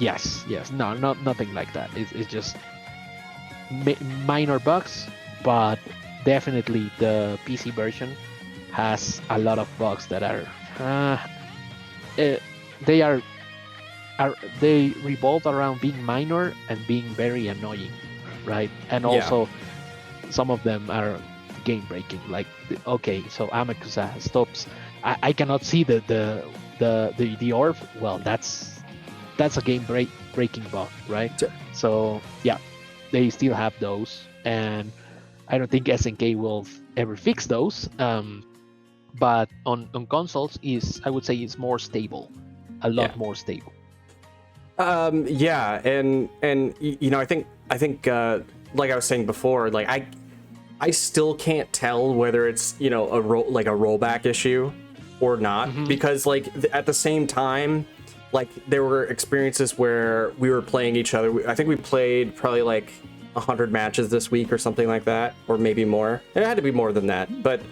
Yes, no, nothing like that. It's just minor bugs, but definitely the PC version has a lot of bugs that are they revolve around being minor and being very annoying, right? And also some of them are game breaking. Like, okay, so Amakusa stops. I cannot see the orb. Well, that's a game breaking bug, right? So yeah, they still have those, and I don't think SNK will ever fix those. But on consoles, I would say it's more stable, a lot more stable. And you know, I think like I was saying before, like I still can't tell whether it's, you know, a rollback issue or not, because like at the same time, like there were experiences where we were playing each other. I think we played probably like 100 matches this week or something like that, or maybe more. It had to be more than that, but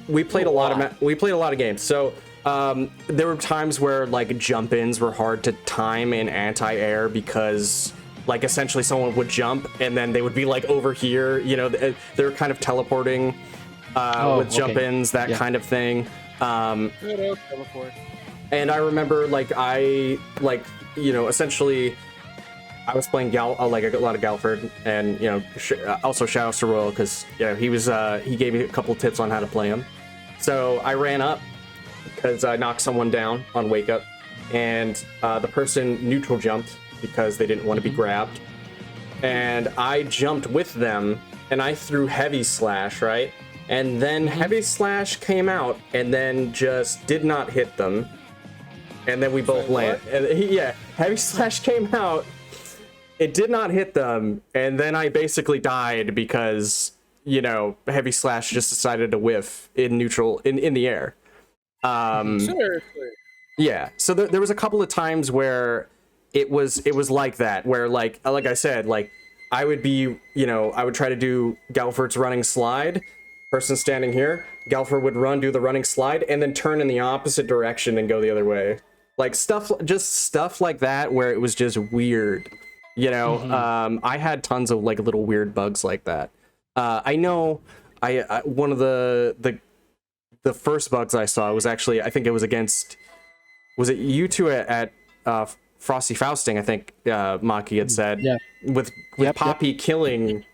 we played a lot of games. So there were times where like jump-ins were hard to time in anti-air because like essentially someone would jump and then they would be like over here, you know, they were kind of teleporting with jump-ins, that kind of thing. Good old teleport. And I remember essentially I was playing like a lot of Galford, and also shout outs to Royal because he gave me a couple tips on how to play him. So I ran up because I knocked someone down on wake up, and the person neutral jumped because they didn't want to be grabbed, and I jumped with them and I threw heavy slash, right? And then heavy slash came out and then just did not hit them, and then we both landed. Heavy slash came out. It did not hit them, and then I basically died because, Heavy Slash just decided to whiff in neutral, in the air. Seriously. Yeah, so there was a couple of times where it was like that, where like I said, like I would be, I would try to do Galford's running slide, person standing here, Galford would do the running slide, and then turn in the opposite direction and go the other way. Like stuff like that where it was just weird. I had tons of like little weird bugs like that. I know I one of the first bugs I saw was actually, I think it was against, was it you two at Frosty Fausting, I think Maki had said, with Poppy killing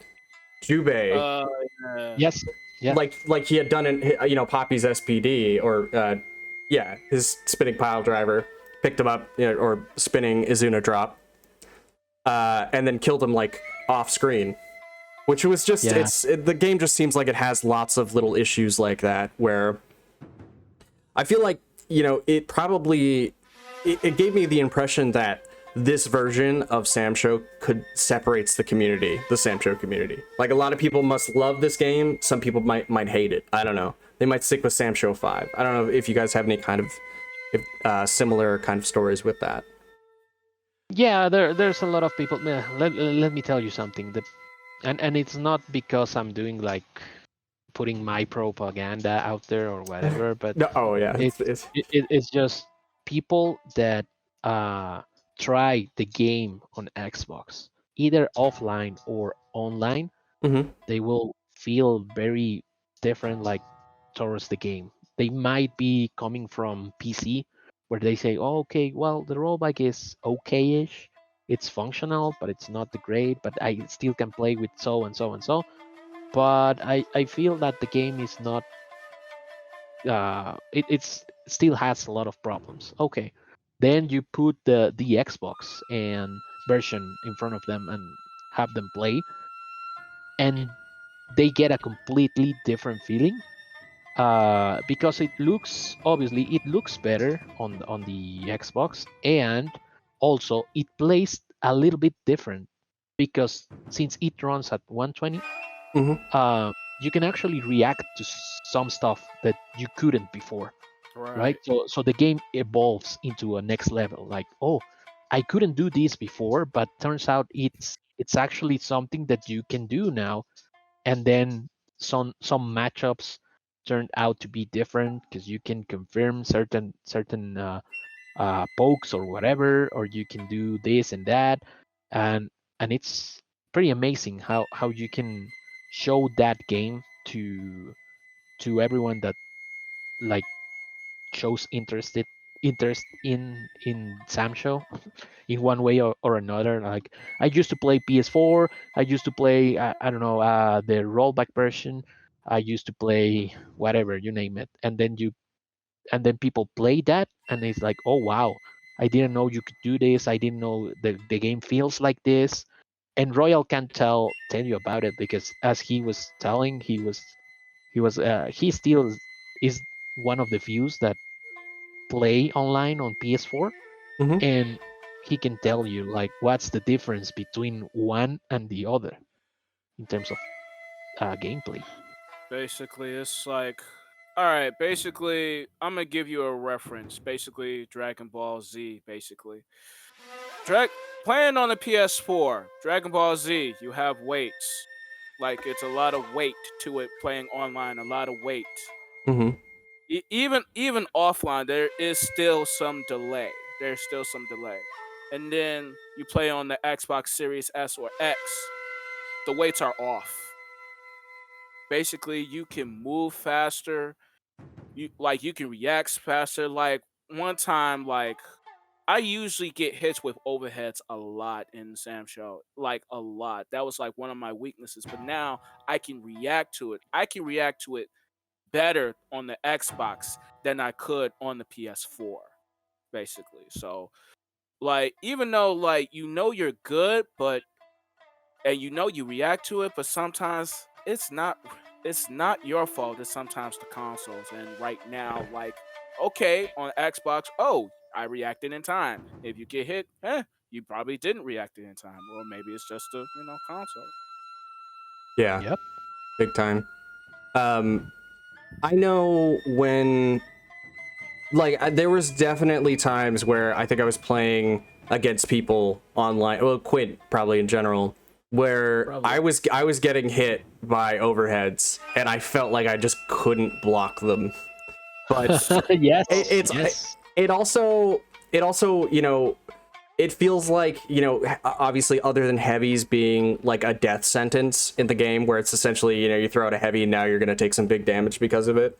Jubei. Yes. Yeah. Like he had done in Poppy's SPD, or his spinning pile driver picked him up, or spinning Izuna drop. And then killed him like off screen, which was just the game just seems like it has lots of little issues like that, where I feel like it probably it gave me the impression that this version of Samsho separates the Samsho community. Like a lot of people must love this game, some people might hate it. I don't know, they might stick with Samsho 5. I don't know if you guys have any kind of similar kind of stories with that. Yeah, there's a lot of people. Let me tell you something. And it's not because I'm doing like putting my propaganda out there or whatever, but it's just people that try the game on Xbox, either offline or online. They will feel very different, like towards the game. They might be coming from PC, where they say, oh, okay, well, the rollback is okay-ish. It's functional, but it's not the great, but I still can play with so and so and so. But I feel that the game is not, it's still has a lot of problems. Okay, then you put the Xbox and version in front of them and have them play, and they get a completely different feeling. Because it looks better on the Xbox, and also it plays a little bit different because since it runs at 120, you can actually react to some stuff that you couldn't before, right? So the game evolves into a next level. Like, oh, I couldn't do this before, but turns out it's actually something that you can do now, and then some matchups turned out to be different because you can confirm certain pokes or whatever, or you can do this and that, and it's pretty amazing how you can show that game to everyone that like shows interest in Samsho in one way or another. Like, I used to play PS4, I used to play I don't know, the rollback version, I used to play whatever, you name it, and then people play that and it's like, oh wow, I didn't know you could do this, I didn't know the game feels like this. And Royal can tell you about it, because as he was telling, he still is one of the few that play online on PS4, and he can tell you like what's the difference between one and the other in terms of gameplay. Basically, it's like, all right. Basically, I'm gonna give you a reference. Basically, Dragon Ball Z. Basically, playing on the PS4, Dragon Ball Z, you have weights. Like, it's a lot of weight to it. Playing online, a lot of weight. Even offline, there is still some delay. There's still some delay. And then you play on the Xbox Series S or X, the weights are off. Basically, you can move faster. you can react faster. Like one time, like I usually get hits with overheads a lot in Samsho, like a lot. That was like one of my weaknesses. But now I can react to it. I can react to it better on the Xbox than I could on the PS4, basically. So like even though like you're good, but and you react to it, but sometimes it's not your fault. It's sometimes the consoles. And right now, like okay, on Xbox, oh, I reacted in time. If you get hit, you probably didn't react in time, or maybe it's just a console. Yeah, Yep. big time. I know when, like, there was definitely times where I think I was playing against people online, well, Quint probably in general, where Probably. I was getting hit by overheads and I felt like I just couldn't block them. But Yes. it's Yes. it also it feels like, obviously other than heavies being like a death sentence in the game where it's essentially, you throw out a heavy and now you're going to take some big damage because of it.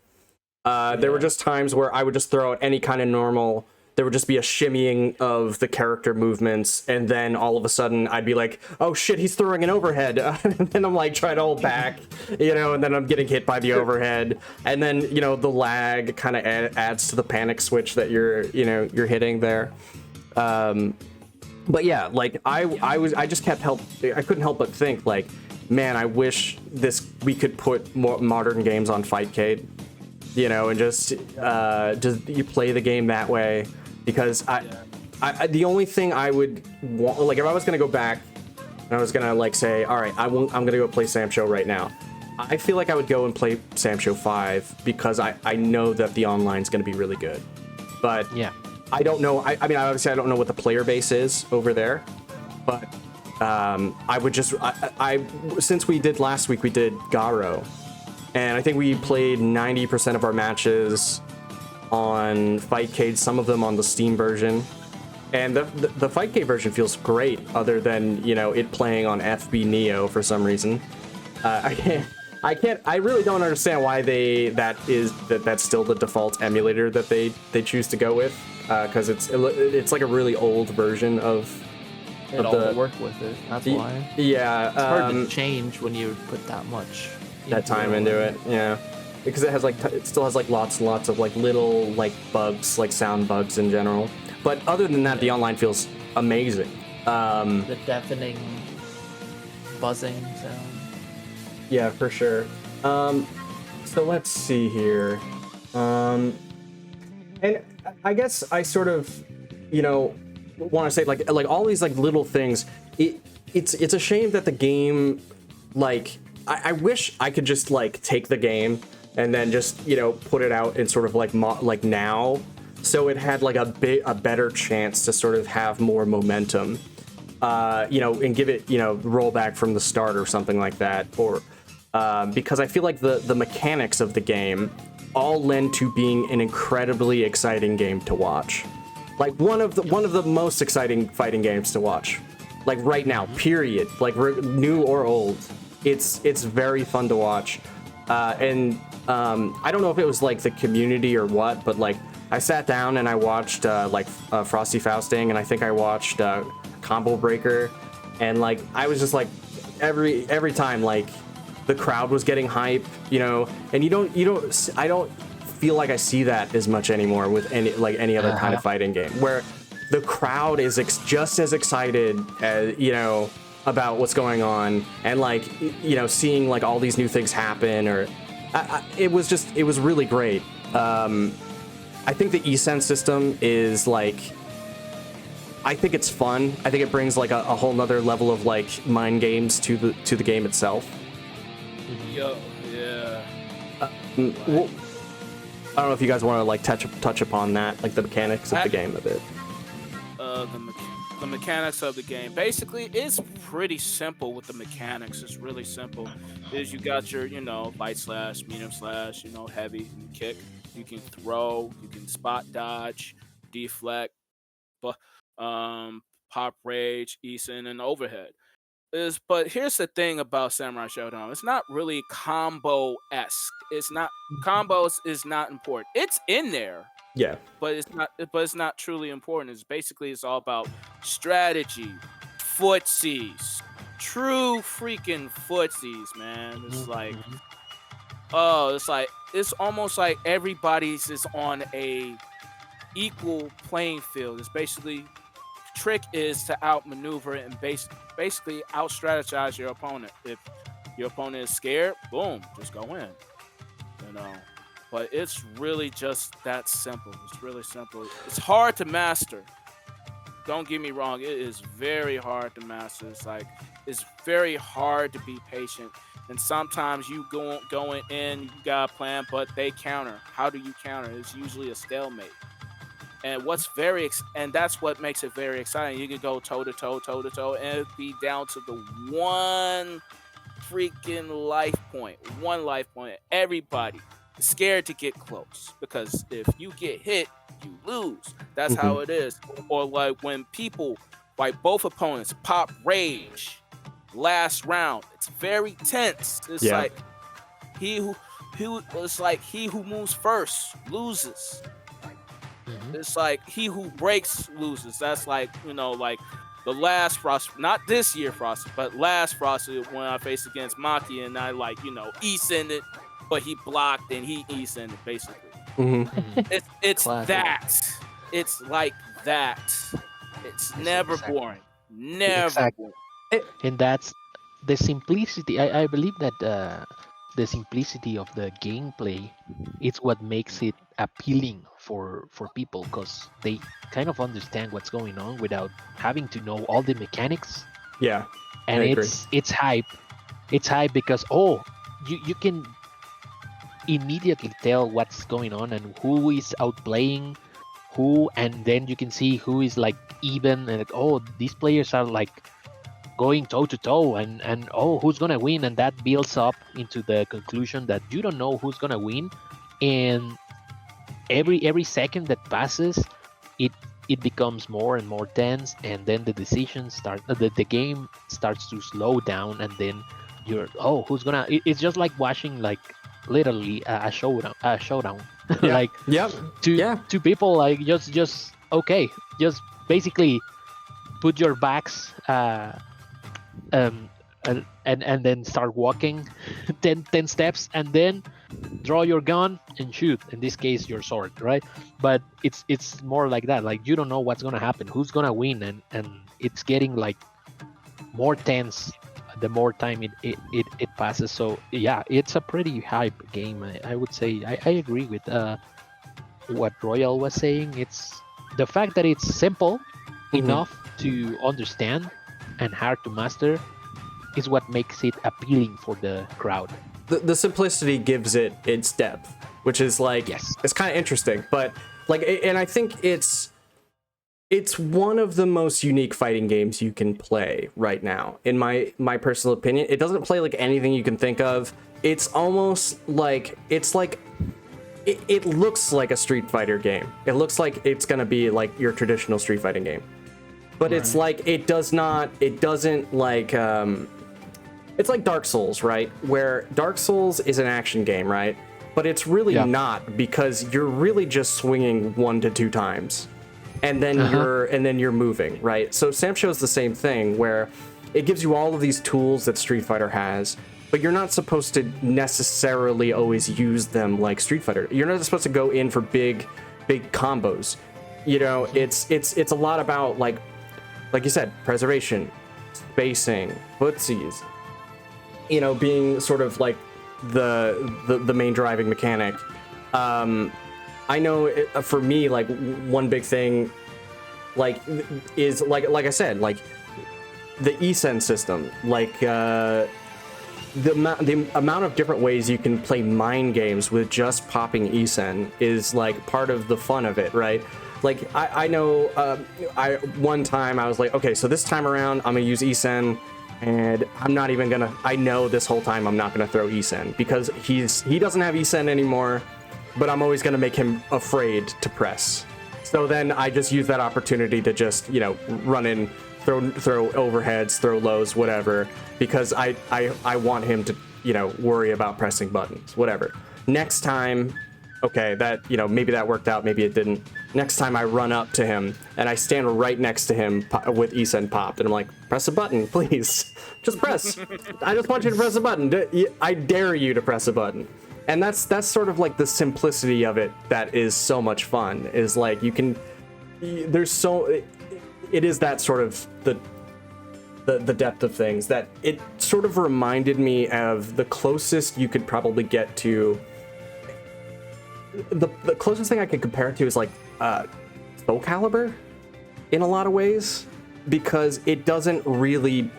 There were just times where I would just throw out any kind of normal. There would just be a shimmying of the character movements, and then all of a sudden I'd be like, "Oh shit, he's throwing an overhead!" And then I'm like trying to hold back, and then I'm getting hit by the overhead, and then the lag kind of adds to the panic switch that you're hitting there. But yeah, like I just I couldn't help but think like, man, I wish we could put more modern games on Fightcade. And just you play the game that way, because I the only thing I would want, like, if I was gonna go back and I was gonna like say, all right, I'm gonna go play Samsho right now, I feel like I would go and play Samsho 5 because I know that the online's gonna be really good, but Yeah. I don't know. I mean, obviously I don't know what the player base is over there, but I would just since we did last week, we did Garo. And I think we played 90% of our matches on Fightcade, some of them on the Steam version. And the Fightcade version feels great, other than, it playing on FB Neo for some reason. I really don't understand why that's still the default emulator that they choose to go with, because it's like a really old version of It'll work with it. That's why. Yeah. It's hard to change when you put that much that time into it, yeah, because it still has like lots and lots of like little like bugs, like sound bugs in general. But other than that, the online feels amazing. The deafening buzzing sound. Yeah, for sure. So let's see here. And I guess I sort of, want to say like all these like little things. It's a shame that the game, like, I wish I could just like take the game and then just put it out in sort of like now, so it had like a better chance to sort of have more momentum, and give it rollback from the start or something like that, or because I feel like the mechanics of the game all lend to being an incredibly exciting game to watch, like one of the most exciting fighting games to watch, like right now, period, like new or old. It's very fun to watch, and I don't know if it was like the community or what, but like I sat down and I watched Frosty Fausting, and I think I watched Combo Breaker, and like I was just like every time like the crowd was getting hype, and I don't feel like I see that as much anymore with any other kind of fighting game where the crowd is just as excited as about what's going on, and like seeing like all these new things happen, or it was really great. I think the eSense system is like, I think it's fun. I think it brings like a whole nother level of like mind games to the game itself. Yo, yeah. Well, I don't know if you guys want to like touch upon that, like the mechanics of the game a bit. The mechanics of the game. Basically, it's pretty simple with the mechanics. It's really simple. You got your, light slash, medium slash, heavy, and kick. You can throw, you can spot dodge, deflect, pop rage, Eason, and overhead. But here's the thing about Samurai Shodown. It's not really combo-esque. It's not combos is not important. It's in there, Yeah. but it's not truly important. It's all about strategy, footsies, true freaking footsies, man. It's like it's almost like everybody's is on a equal playing field. It's basically trick is to outmaneuver and basically out strategize your opponent. If your opponent is scared, boom, just go in. You know. But it's really just that simple. It's really simple. It's hard to master. Don't get me wrong, it is very hard to master. It's very hard to be patient. And sometimes you going in, you got a plan, but they counter. How do you counter? It's usually a stalemate. And and that's what makes it very exciting. You could go toe to toe, and it'd be down to the one freaking life point. One life point. Everybody is scared to get close because if you get hit, you lose. That's how it is. Or like when people, like both opponents, pop rage last round, it's very tense. It's like he who moves first loses. It's like he who breaks loses. That's like, like the last Frost, not this year Frost, but last Frost when I faced against Maki and I E-sended, but he blocked and he E-sended basically. It's that. It's like that. It's never boring. Never boring. And that's the simplicity. I believe that the simplicity of the gameplay is what makes it appealing for people, because they kind of understand what's going on without having to know all the mechanics. Yeah, and it's hype. It's hype because you can immediately tell what's going on and who is outplaying who, and then you can see who is like even and these players are like going toe to toe and who's gonna win, and that builds up into the conclusion that you don't know who's gonna win, and every second that passes it becomes more and more tense, and then the decisions start the game starts to slow down, and then you're who's gonna it's just like watching like literally a showdown like two people like just basically put your backs and then start walking 10 steps and then draw your gun and shoot, in this case your sword, right? But it's more like that, like you don't know what's gonna happen, who's gonna win, and it's getting like more tense the more time it passes. So yeah, it's a pretty hype game. I would say I agree with what Royal was saying. It's the fact that it's simple enough to understand and hard to master is what makes it appealing for the crowd. The simplicity gives it its depth, which is like, it's kind of interesting, but like, and I think it's one of the most unique fighting games you can play right now, in my personal opinion. It doesn't play like anything you can think of. It's almost like it looks like a Street Fighter game. It looks like it's gonna be like your traditional Street Fighting game, but it's like it doesn't like it's like Dark Souls, right? Where Dark Souls is an action game, right? But it's really not, because you're really just swinging 1 to 2 times. And then you're moving, right? So Samsho is the same thing, where it gives you all of these tools that Street Fighter has, but you're not supposed to necessarily always use them like Street Fighter. You're not supposed to go in for big combos. It's a lot about like you said, preservation, spacing, footsies. Being sort of like the main driving mechanic. I know for me, like one big thing, like is like I said, like the E-Sen system, like the amount of different ways you can play mind games with just popping E-Sen is like part of the fun of it, right? Like I know, one time I was like, okay, so this time around I'm gonna use E-Sen, and I know this whole time I'm not gonna throw E-Sen because he doesn't have E-Sen anymore. But I'm always going to make him afraid to press. So then I just use that opportunity to just, run in, throw overheads, throw lows, whatever, because I want him to, worry about pressing buttons, whatever. Next time, okay, that, maybe that worked out, maybe it didn't. Next time I run up to him and I stand right next to him with Isen popped, and I'm like, press a button, please. Just press. I just want you to press a button. I dare you to press a button. And that's sort of like the simplicity of it that is so much fun, is like it is that sort of the depth of things that it sort of reminded me of the closest you could probably get to. The closest thing I could compare it to is like Soul Calibur in a lot of ways, because it doesn't really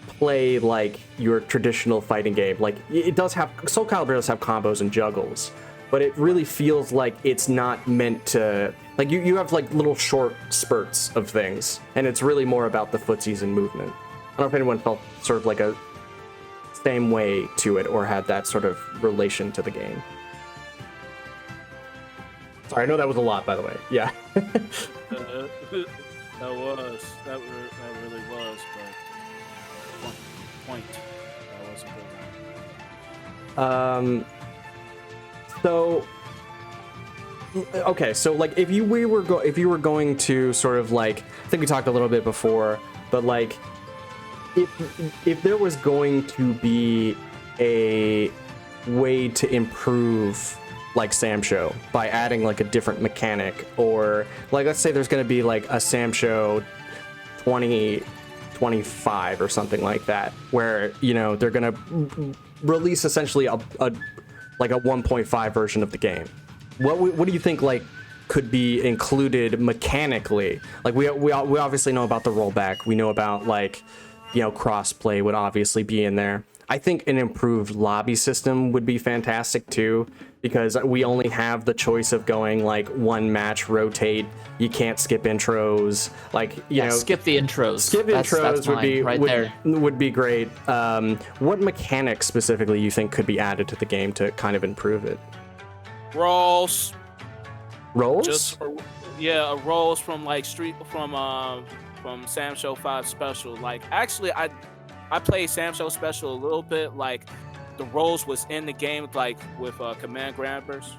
play like your traditional fighting game. Like it does have, Soul Calibur does have combos and juggles, but it really feels like it's not meant to, like you have like little short spurts of things, and it's really more about the footsies and movement. I don't know if anyone felt sort of like a same way to it or had that sort of relation to the game. Sorry, I know that was a lot, by the way. Yeah. that really was, but point. That was a good one. So okay, so like if you were going to sort of like, I think we talked a little bit before, but like if there was going to be a way to improve like Samsho by adding like a different mechanic, or like let's say there's going to be like a Samsho 2025 or something like that, where they're going to release essentially a 1.5 version of the game. What do you think like could be included mechanically? Like we obviously know about the RollBack. We know about like crossplay would obviously be in there. I think an improved lobby system would be fantastic too, because we only have the choice of going like one match, rotate. You can't skip intros. Like skip the intros. That's would be right there. Would be great. What mechanics specifically you think could be added to the game to kind of improve it? Rolls. Rolls? Rolls from like from Samsho 5 Special. Like actually, I played Samsho Special a little bit. Like the rolls was in the game, like with command grabbers.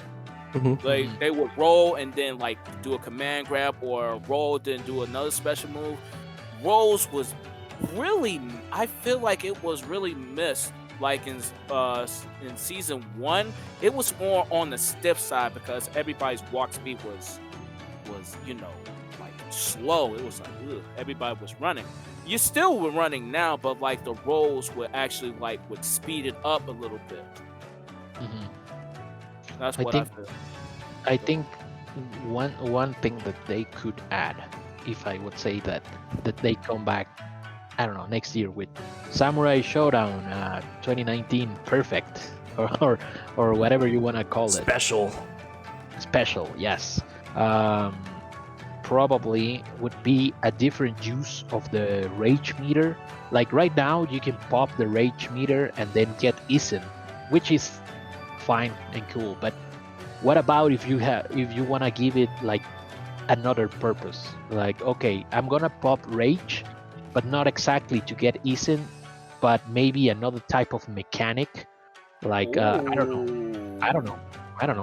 Mm-hmm. Like they would roll and then like do a command grab, or roll then do another special move. Rolls was really, I feel like it was really missed. Like in season 1, it was more on the stiff side because everybody's walk speed was like slow. It was like everybody was running. You still were running now, but like the rolls would actually would speed it up a little bit. Mm-hmm. That's what I feel. I think one thing that they could add, if I would say that they come back, I don't know, next year with Samurai Shodown 2019 Perfect or whatever you want to call it. Special, yes. Probably would be a different use of the rage meter. Like right now, you can pop the rage meter and then get Isen, which is fine and cool. But what about if you want to give it like another purpose? Like, okay, I'm gonna pop rage, but not exactly to get Isen, but maybe another type of mechanic. Like I don't know.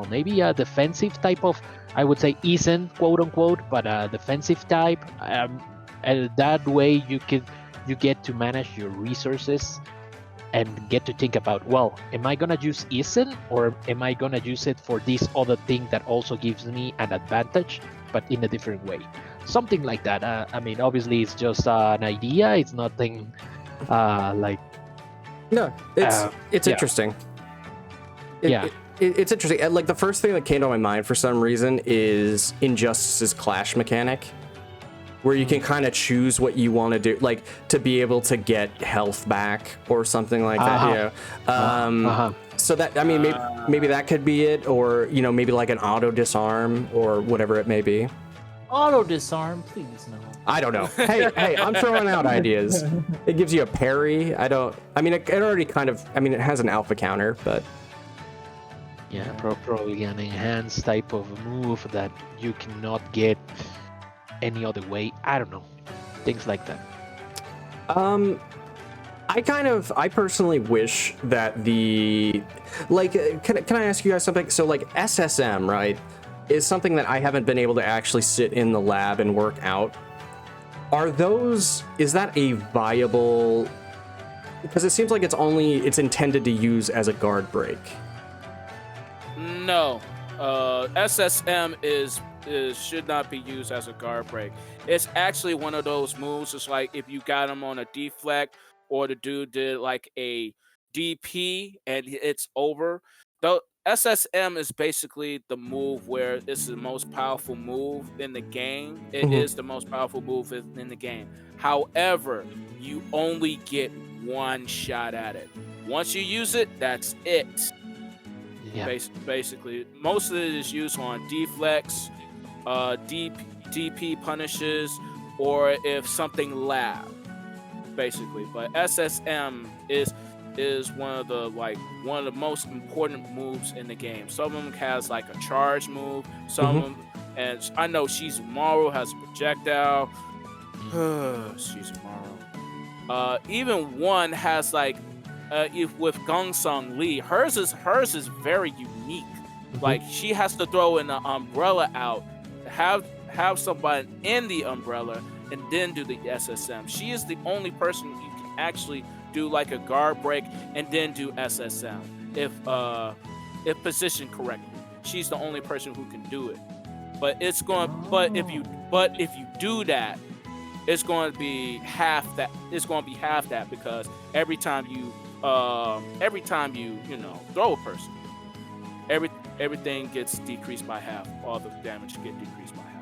Maybe a defensive type of, I would say Isen, quote unquote, but a defensive type. And that way you get to manage your resources and get to think about, well, am I gonna use Isen or am I gonna use it for this other thing that also gives me an advantage, but in a different way? Something like that. I mean, obviously it's just an idea. It's nothing like. No, it's interesting. It's interesting. Like the first thing that came to my mind for some reason is Injustice's clash mechanic, where you can kind of choose what you want to do, like to be able to get health back or something like that. So that, I mean, maybe that could be it, or maybe like an auto disarm or whatever it may be. Auto disarm, please no. I don't know. Hey, I'm throwing out ideas. It gives you a parry. It already kind of, it has an alpha counter, but Yeah, probably an enhanced type of move that you cannot get any other way. I don't know, things like that. I personally wish that can I ask you guys something? So like SSM, right, is something that I haven't been able to actually sit in the lab and work out. Is that a viable, because it seems like it's intended to use as a guard break. No, SSM should not be used as a guard break. It's actually one of those moves. It's like if you got him on a deflect, or the dude did like a DP and it's over. The SSM is basically the move where it's the most powerful move in the game. It is the most powerful move in the game. However, you only get one shot at it. Once you use it, that's it. Yeah. Basically, most of it is used on deflects, DP punishes, or if something lab. Basically, but SSM is one of the most important moves in the game. Some of them has like a charge move, some of them, and I know Shizumaru has a projectile. Shizumaru. Even one has like with Gongsung Lee, hers is very unique. Like she has to throw an umbrella out, have somebody in the umbrella, and then do the SSM. She is the only person you can actually do like a guard break and then do SSM if positioned correctly. She's the only person who can do it. But if you do that, it's going to be half that. It's going to be half that, because every time you throw a person, everything gets decreased by half. All the damage get decreased by half.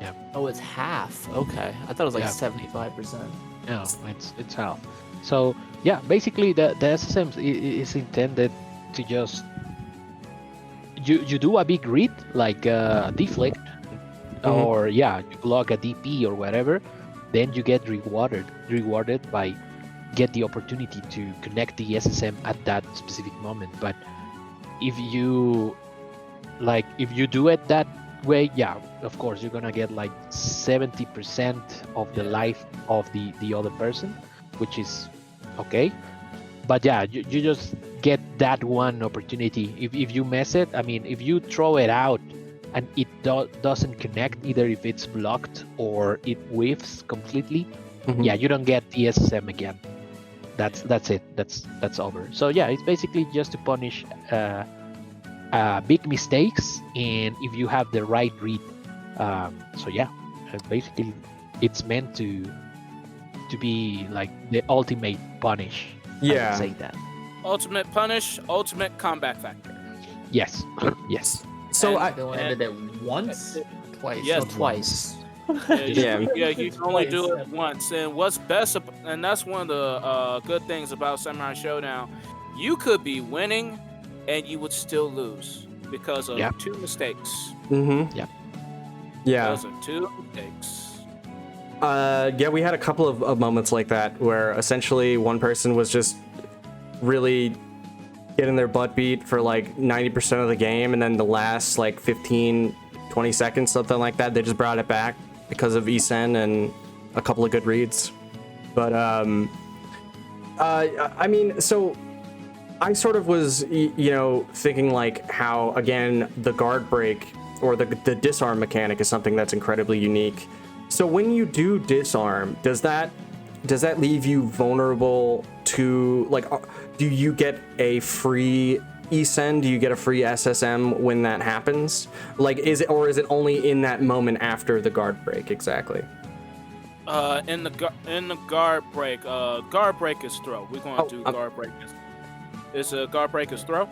Yeah. Oh, it's half. Okay, I thought it was like 75%. No, it's half. So yeah, basically the SSM is intended to just you do a big read like deflect, or you block a DP or whatever, then you get rewarded by get the opportunity to connect the SSM at that specific moment. But if you do it that way, of course you're gonna get like 70% of the life of the other person, which is okay. But you just get that one opportunity. If you mess it, I mean, if you throw it out and it doesn't connect, either if it's blocked or it whiffs completely, you don't get the SSM again. That's it. That's over. So it's basically just to punish big mistakes, and if you have the right read. Basically it's meant to be like the ultimate punish. I would say that. Ultimate punish, ultimate combat factor. Yes. So I landed it once, twice. Yes, twice. You can only do it once. And what's best, and that's one of the good things about Samurai Shodown, you could be winning and you would still lose because of two mistakes. Those are two mistakes. We had a couple of moments like that where essentially one person was just really getting their butt beat for like 90% of the game, and then the last like 15-20 seconds, something like that, they just brought it back because of Isen and a couple of good reads. But I mean, so I sort of was thinking like how, again, the guard break or the disarm mechanic is something that's incredibly unique. So when you do disarm, does that leave you vulnerable to, like, do you get a free Isen? Do you get a free SSM when that happens? Like, is it only in that moment after the guard break exactly? In the guard break is throw. We're going to do guard break. Is a guard break is throw?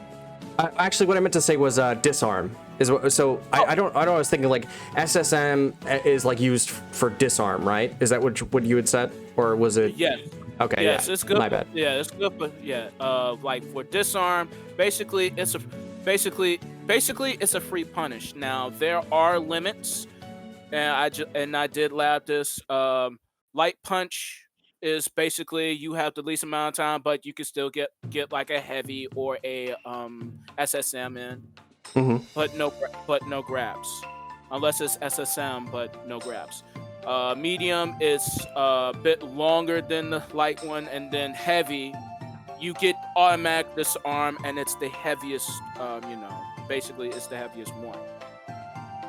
Actually, what I meant to say was disarm. I was thinking like SSM is like used for disarm, right? Is that what you had said, or was it? Yeah. Okay. Yes, yeah. it's good. My bad. Yeah, it's good, but like for disarm, basically it's a free punish. Now there are limits, and I did lab this. Light punch is basically you have the least amount of time, but you can still get like a heavy or a SSM in, but no grabs, unless it's SSM, but no grabs. Medium is a bit longer than the light one, and then heavy, you get automatic disarm, and it's the heaviest. Basically, it's the heaviest one.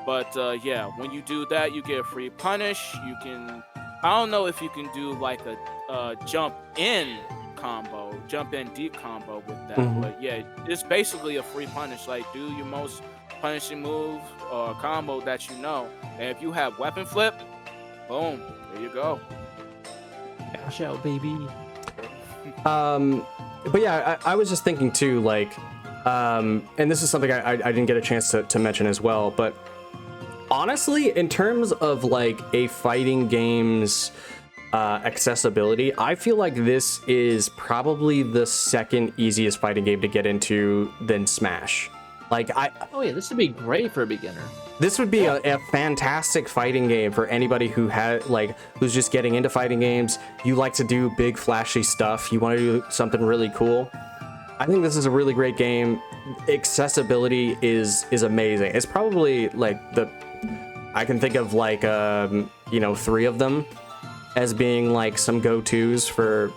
But yeah, when you do that, you get a free punish. You can, I don't know if you can do like a jump in deep combo with that. But yeah, it's basically a free punish. Like, do your most punishing move or combo that you know, and if you have weapon flip, boom, there you go. Cash out, baby. But yeah, I was just thinking too, like, and this is something I didn't get a chance to mention as well, but honestly, in terms of like a fighting game's accessibility, I feel like this is probably the second easiest fighting game to get into than Smash. Like, oh yeah, this would be great for a beginner. This would be a fantastic fighting game for anybody who who's just getting into fighting games. You like to do big flashy stuff. You want to do something really cool. I think this is a really great game. Accessibility is amazing. It's probably like I can think of like 3 of them as being like some go-tos for,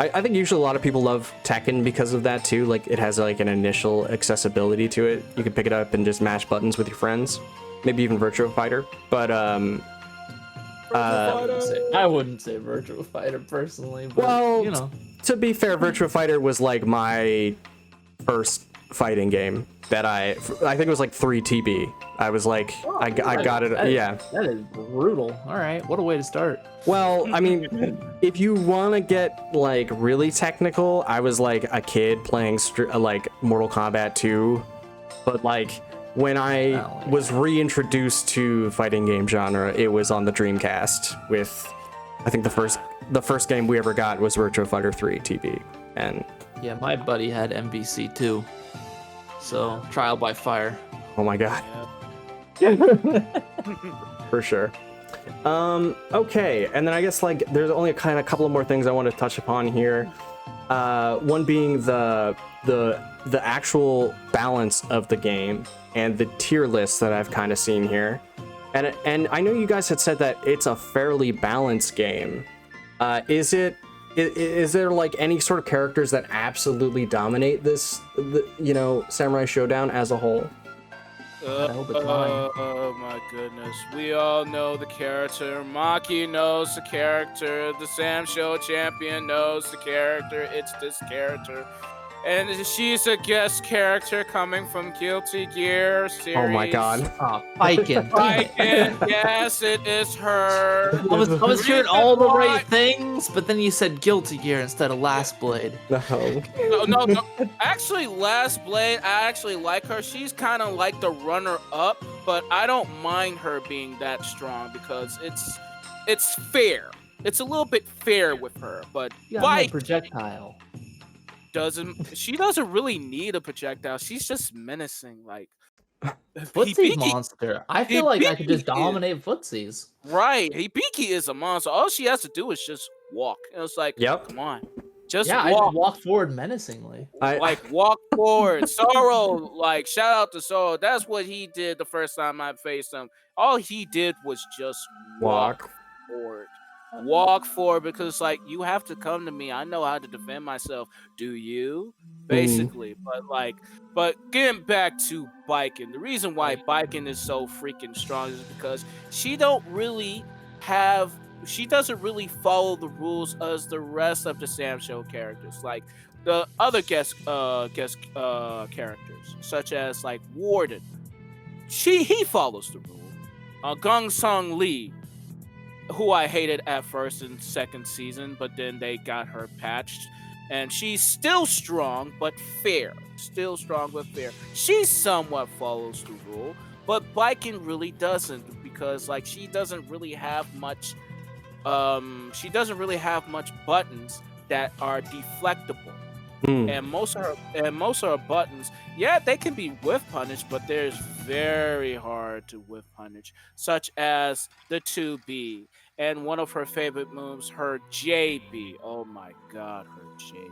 I think usually a lot of people love Tekken because of that too. Like, it has like an initial accessibility to it. You can pick it up and just mash buttons with your friends, maybe even Virtua Fighter. But I wouldn't say Virtua Fighter personally. But, well, to be fair, Virtua Fighter was like my first fighting game that I think it was like 3 TB. I was like, I got it. That is brutal. All right, what a way to start. Well, I mean, if you want to get like really technical, I was like a kid playing like Mortal Kombat 2, but like when I was reintroduced to fighting game genre, it was on the Dreamcast with, I think the first game we ever got was Virtua Fighter 3 TB, and yeah, my buddy had MVC too. So trial by fire. Oh my god. For sure. Okay, and then I guess like there's only a couple of more things I want to touch upon here. One being the actual balance of the game and the tier list that I've kind of seen here. And I know you guys had said that it's a fairly balanced game. Is there like any sort of characters that absolutely dominate this, Samurai Shodown as a whole? Oh my goodness. We all know the character. Maki knows the character. The Samsho champion knows the character. It's this character. And she's a guest character coming from Guilty Gear series. Oh my god. Oh, Baiken. Yes, it is her. I was hearing all the right things, but then you said Guilty Gear instead of Last Blade. No. Actually, Last Blade, I actually like her. She's kind of like the runner-up, but I don't mind her being that strong because it's fair. It's a little bit fair with her, but no projectile. She doesn't really need a projectile. She's just menacing, like Footsie monster. I feel like I could just dominate footsies. Right. Hibiki is a monster. All she has to do is just walk. And it's like, come on. Just walk. I just walk forward menacingly. Walk forward. Sorrow, like, shout out to Sorrow. That's what he did the first time I faced him. All he did was just walk forward. Walk forward, because like, you have to come to me. I know how to defend myself. Do you? Basically. But getting back to Baiken, the reason why Baiken is so freaking strong is because she doesn't really follow the rules as the rest of the Samsho characters. Like the other guest characters, such as like Warden. He follows the rule. Gong Sung Lee, who I hated at first in second season, but then they got her patched. And she's still strong, but fair. Still strong, but fair. She somewhat follows the rule, but Baiken really doesn't, because like she doesn't really have much buttons that are deflectable. And most of her buttons, they can be whiff punish, but they're very hard to whiff punish, such as the 2B and one of her favorite moves, her JB. Oh my god, her JB.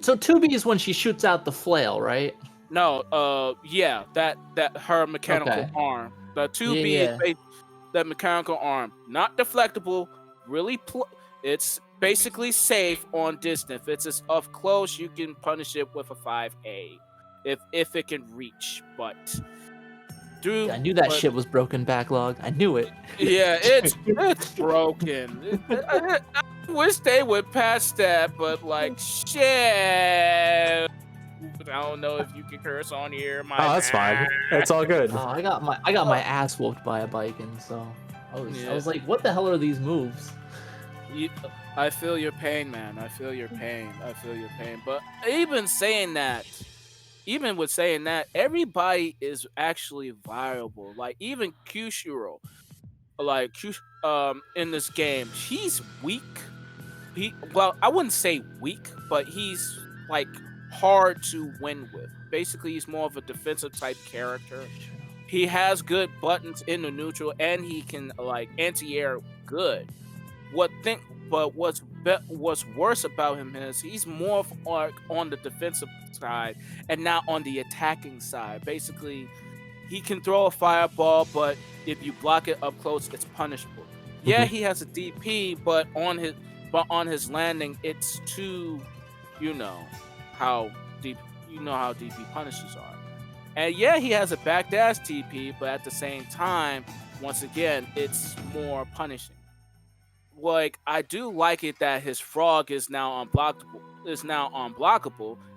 So 2B is when she shoots out the flail, right? No, yeah, that her mechanical arm. The 2B is that mechanical arm, not deflectable. Really, it's basically safe on distance. If it's up close, you can punish it with a 5A, if it can reach. But dude, I knew that shit was broken backlog. I knew it. Yeah, it's broken. I wish they would patch that, but like shit. I don't know if you can curse on here. That's fine. It's all good. I got my ass whooped by a Biken, so I was like, what the hell are these moves? I feel your pain, man. I feel your pain. But even with saying that, everybody is actually viable. Like even Kyushiro, in this game, he's weak. I wouldn't say weak, but he's like hard to win with. Basically, he's more of a defensive type character. He has good buttons in the neutral, and he can like anti-air good. But what's worse about him is he's more of on the defensive side and not on the attacking side. Basically, he can throw a fireball, but if you block it up close, it's punishable. Yeah, he has a DP, but on his landing, it's too, how DP punishes are. And yeah, he has a backdash TP, but at the same time, once again, it's more punishing. Like, I do like it that his frog is now unblockable.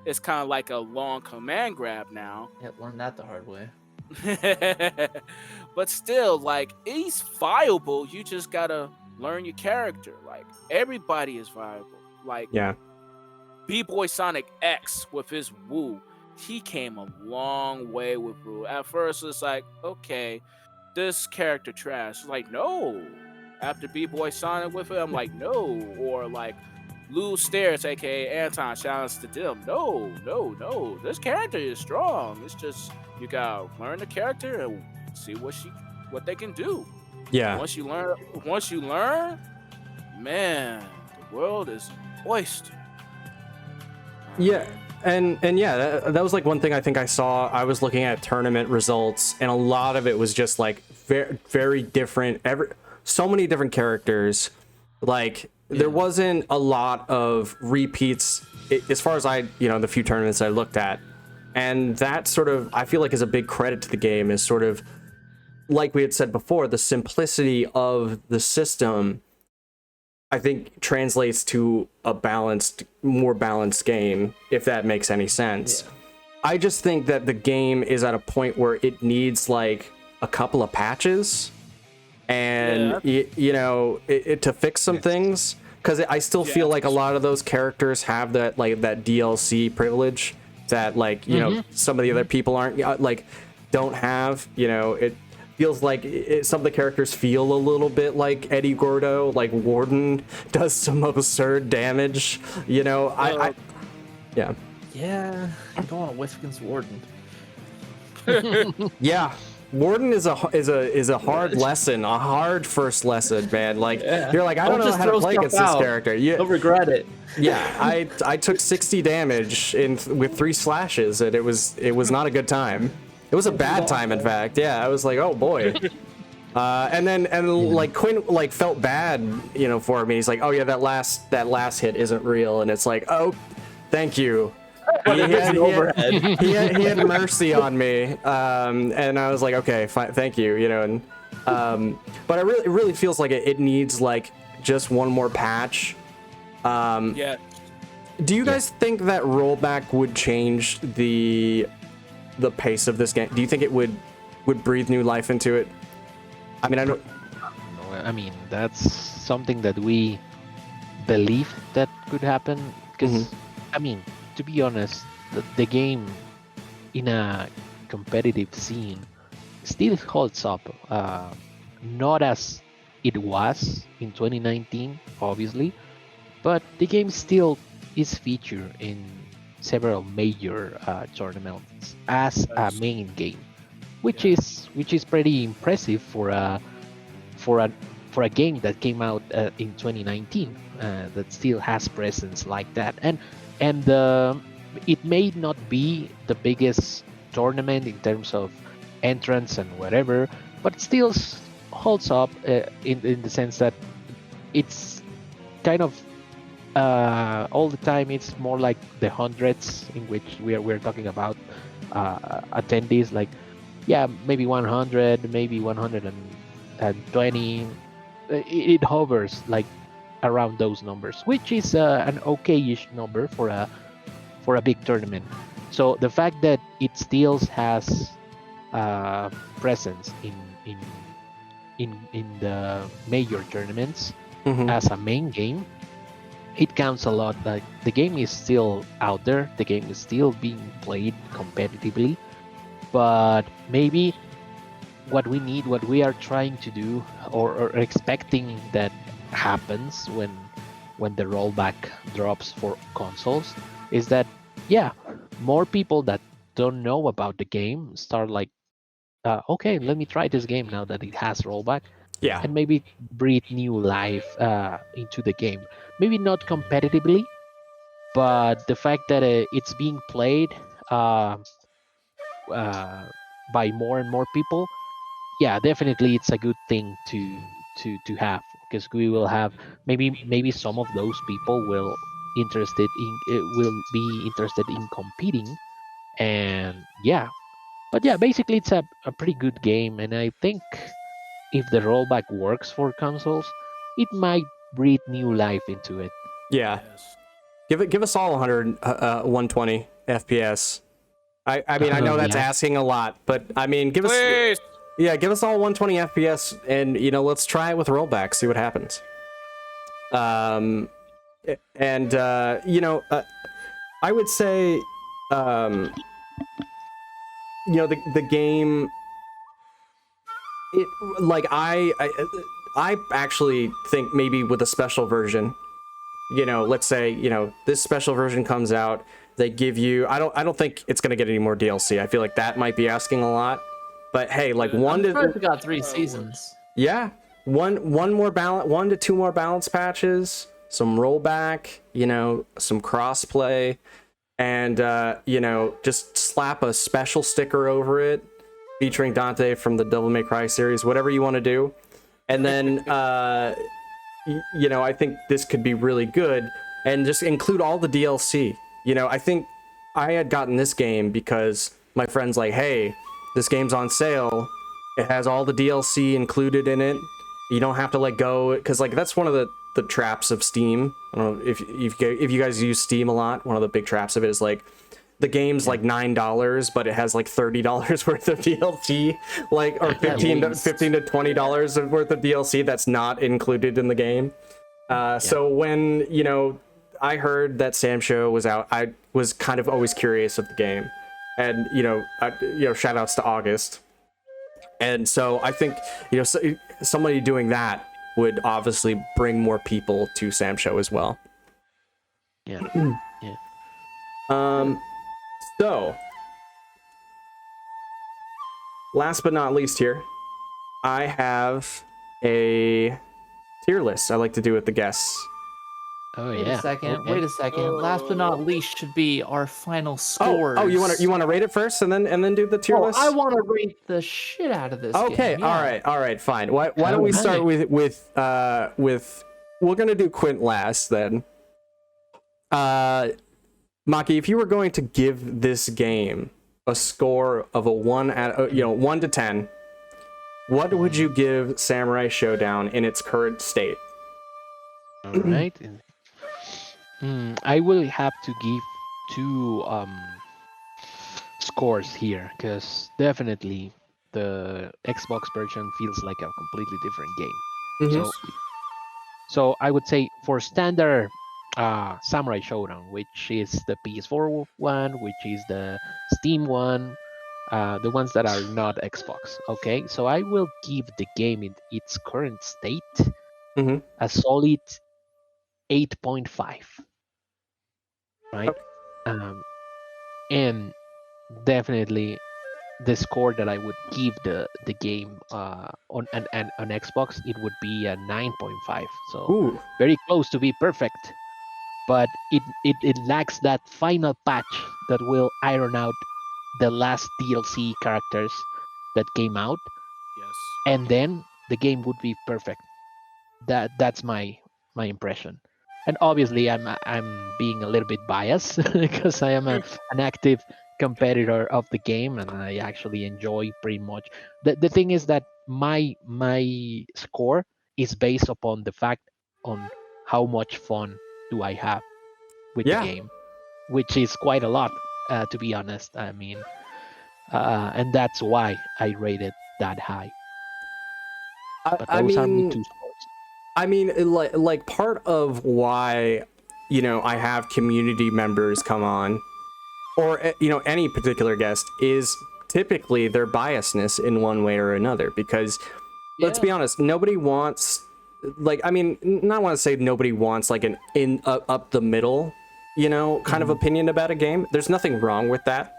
It's kind of like a long command grab now. Yeah, learned that the hard way. But still, like, he's viable. You just gotta learn your character. Like, everybody is viable. Like, B-Boy Sonic X with his Woo, he came a long way with Woo. At first, it's like, okay, this character trash. Like, no. After B-Boy Sonic with it, I'm like, no. Or like Lou Stairs, aka Anton, shouts to them. No. This character is strong. It's just you gotta learn the character and see what they can do. Yeah. Once you learn, man, the world is oyster. Yeah. And yeah, that was like one thing I think I saw. I was looking at tournament results, and a lot of it was just like very, very different. So many different characters. Like there wasn't a lot of repeats as far as the few tournaments I looked at. And that sort of, I feel like, is a big credit to the game, is sort of like we had said before, the simplicity of the system, I think, translates to a more balanced game, if that makes any sense. Yeah. I just think that the game is at a point where it needs like a couple of patches and to fix some things, because I still feel like a lot of those characters have that DLC privilege that some of the other people aren't don't have. It feels like some of the characters feel a little bit like Eddie Gordo. Like Warden does some absurd damage. I don't want to whiff against Warden. Yeah. Warden is a hard lesson, a hard first lesson, man. Like you're like, I don't know how to play against this character. You'll regret it. Yeah, I took 60 damage with 3 slashes, and it was not a good time. It was a bad time, in fact. Yeah, I was like, oh boy. Like Quinn felt bad, for me. He's like, oh yeah, that last hit isn't real, and it's like, oh, thank you. He had mercy on me, and I was like, okay, fine, thank you, but it really feels like it needs like just one more patch. Do you guys think that RollBack would change the pace of this game? Do you think it would breathe new life into it? I mean, I mean, that's something that we believe that could happen, because I mean, to be honest, the game in a competitive scene still holds up. Not as it was in 2019, obviously, but the game still is featured in several major tournaments as a main game, which is pretty impressive for for a game that came out in 2019 that still has presence like that. And it may not be the biggest tournament in terms of entrance and whatever, but it still holds up in the sense that it's kind of all the time. It's more like the hundreds in which we're talking about attendees, like maybe 100, maybe 120. It hovers like around those numbers, which is an okay-ish number for a big tournament. So the fact that it still has presence in the major tournaments as a main game, it counts a lot. Like the game is still out there, the game is still being played competitively, but maybe what we are trying to do or expecting that happens when the rollback drops for consoles is that more people that don't know about the game start like okay, let me try this game now that it has rollback, and maybe breathe new life into the game. Maybe not competitively, but the fact that it's being played by more and more people, definitely it's a good thing to have, because we will have maybe some of those people will be interested in competing, and but basically it's a pretty good game, and I think if the rollback works for consoles, it might breathe new life into it. Yeah. Give us all 120 FPS. I mean, I know that's asking a lot, but I mean, give us all 120 FPS, and let's try it with rollback, see what happens. I would say, the game. I actually think maybe with a special version, let's say, this special version comes out, they give you, I don't think it's going to get any more DLC. I feel like that might be asking a lot, but hey, like we got 3 seasons. Yeah. One to two more balance patches, some rollback, some crossplay, and just slap a special sticker over it featuring Dante from the Devil May Cry series, whatever you want to do. And then, I think this could be really good, and just include all the DLC. I think I had gotten this game because my friend's like, hey, this game's on sale. It has all the DLC included in it. You don't have to go, because that's one of the traps of Steam. I don't know if you guys use Steam a lot. One of the big traps of it is the game's like $9, but it has like $30 worth of DLC, or $15 to $20 worth of DLC that's not included in the game. So when I heard that Samsho was out, I was kind of always curious of the game, and shout outs to August. And so I think somebody doing that would obviously bring more people to Samsho as well. So, last but not least here, I have a tier list I like to do with the guests. Oh, Wait a second. Last but not least should be our final scores. Oh, you want to rate it first and then do the tier list? I want to rate the shit out of this game. Okay, all right, fine. Why don't we start with we're gonna do Quint last then. Maki, if you were going to give this game a score of a 1 to 10, what would you give Samurai Shodown in its current state? All right. I will have to give 2 scores here, because definitely the Xbox version feels like a completely different game. So I would say for standard Samurai Shodown, which is the PS4 one, which is the Steam one, the ones that are not Xbox. Okay, so I will give the game in its current state a solid 8.5. Right, and definitely the score that I would give the game on on Xbox, it would be a 9.5. So Ooh. very close to be perfect. But it lacks that final patch that will iron out the last DLC characters that came out, Yes. and then the game would be perfect. That's my impression. And obviously, I'm being a little bit biased because I am an active competitor of the game, and I actually enjoy pretty much. The thing is that my score is based upon the fact on how much fun do I have with the Yeah. game, which is quite a lot, to be honest. I mean, and that's why I rated that high. But I those are my mean, two scores. I mean, like part of why, I have community members come on, or any particular guest, is typically their biasness in one way or another. Because let's be honest, nobody wants, like, I mean, not want to say nobody wants like an up the middle, kind of opinion about a game. There's nothing wrong with that.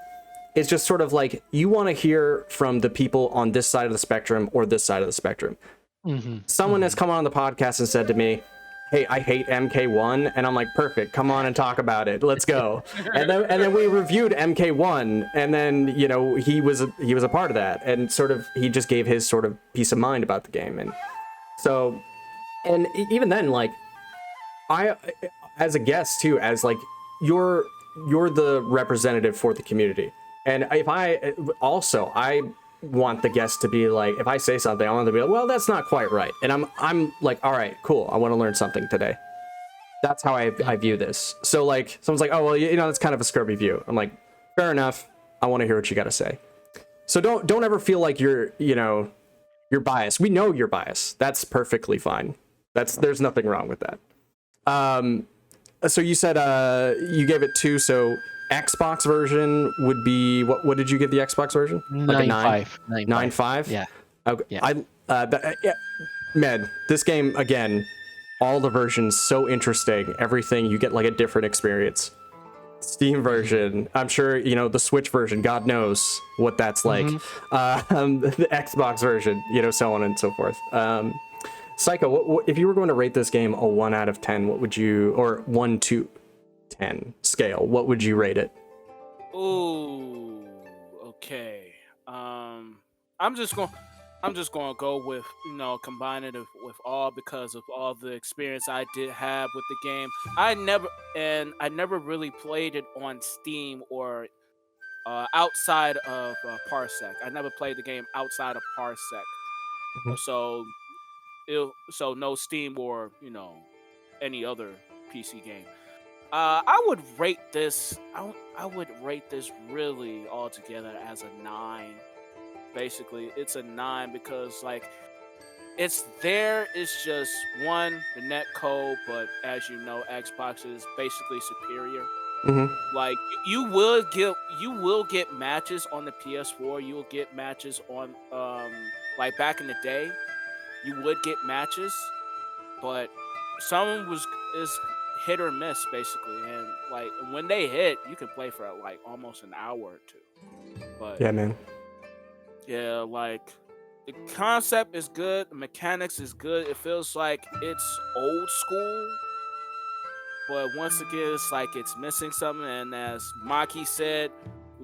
It's just sort of like you want to hear from the people on this side of the spectrum or this side of the spectrum. Someone has come on the podcast and said to me, "Hey, I hate MK1," and I'm like, "Perfect, come on and talk about it. Let's go." and then we reviewed MK1, and then he was a part of that, and sort of he just gave his sort of peace of mind about the game, and so, and even then, like, I, as a guest too, as like you're the representative for the community, and if I want the guest to be like, if I say something, I want them to be like, well, that's not quite right. And I'm like, all right, cool. I want to learn something today. That's how I view this. So like, someone's like, oh, well, that's kind of a scrubby view. I'm like, fair enough. I want to hear what you got to say. So don't ever feel like you're biased. We know you're biased. That's perfectly fine. There's nothing wrong with that. So you said, you gave it 2. So Xbox version would be what did you give the Xbox version? Like 9.5. 9.5? Yeah. Okay. Yeah. Man, this game again, all the versions so interesting. Everything, you get like a different experience. Steam version, I'm sure the Switch version, God knows what that's like. The Xbox version, so on and so forth. Psycho, what, if you were going to rate this game a 1 out of 10, what would you, or 1 to 10 scale, what would you rate it? Ooh, okay. I'm just gonna go with combining it with all, because of all the experience I did have with the game. I never really played it on Steam or outside of Parsec. I never played the game outside of Parsec. So no Steam or any other PC game. I would rate this. I would rate this really altogether as a 9. Basically, it's a 9 because like it's there. It's just one, the net code, but as you know, Xbox is basically superior. Like you will get matches on the PS4. You will get matches on like back in the day. You would get matches, but some is hit or miss basically, and like when they hit, you can play for like almost an hour or 2. But yeah, man. Yeah, like the concept is good, the mechanics is good. It feels like it's old school, but once again, it's like it's missing something. And as Maki said,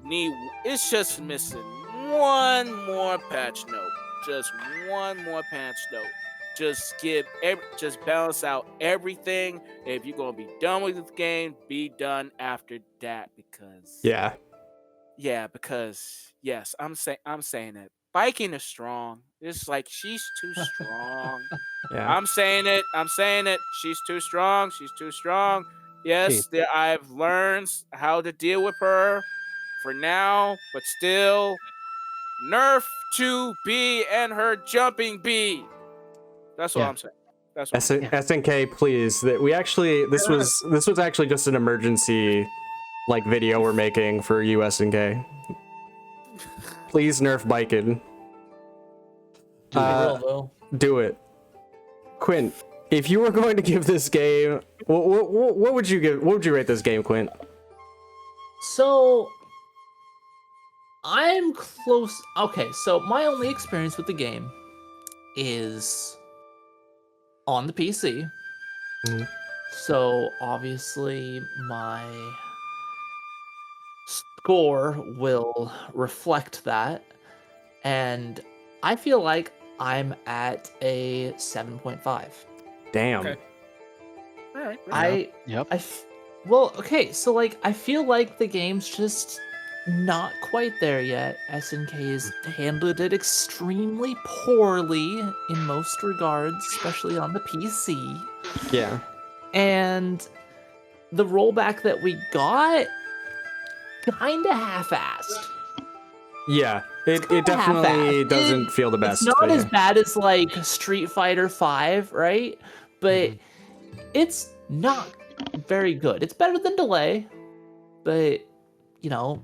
it's just missing one more patch note. Just one more patch note. Just balance out everything. If you're gonna be done with the game, be done after that, because because yes, I'm saying it. Biking is strong. It's like she's too strong. Yeah. I'm saying it. She's too strong. She's too strong. Yes, I've learned how to deal with her for now, but still, nerf to B and her jumping B. That's what I'm saying. That's what SNK, please. This was actually just an emergency like video we're making for you, SNK. Please nerf biking. Do it. Quint, if you were going to give this game, what would you give? What would you rate this game, Quint? So I'm close. Okay, so my only experience with the game is on the PC. Mhm. So obviously my score will reflect that. And I feel like I'm at a 7.5. Damn. Okay. All right. Yep. Well, okay, so like I feel like the game's just not quite there yet. SNK's handled it extremely poorly in most regards, especially on the PC. Yeah. And the rollback that we got kinda half-assed. Yeah. It kinda definitely half-assed. doesn't feel the best. It's not but as yeah. bad as like Street Fighter 5, right? But it's not very good. It's better than Delay, but you know,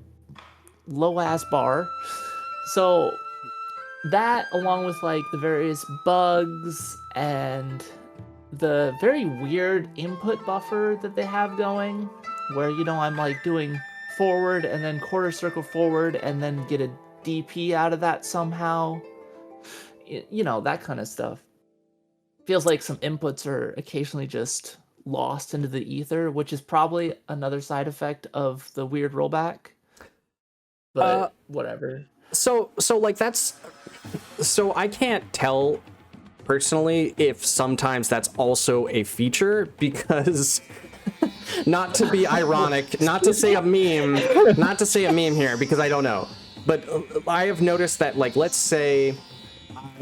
low ass bar. So that, along with like the various bugs and the very weird input buffer that they have going, where I'm like doing forward and then quarter circle forward and then get a DP out of that somehow. That kind of stuff. Feels like some inputs are occasionally just lost into the ether, which is probably another side effect of the weird rollback. But whatever. So like so I can't tell personally if sometimes that's also a feature, because not to be ironic, not to say a meme here, because I don't know, but I have noticed that, like, let's say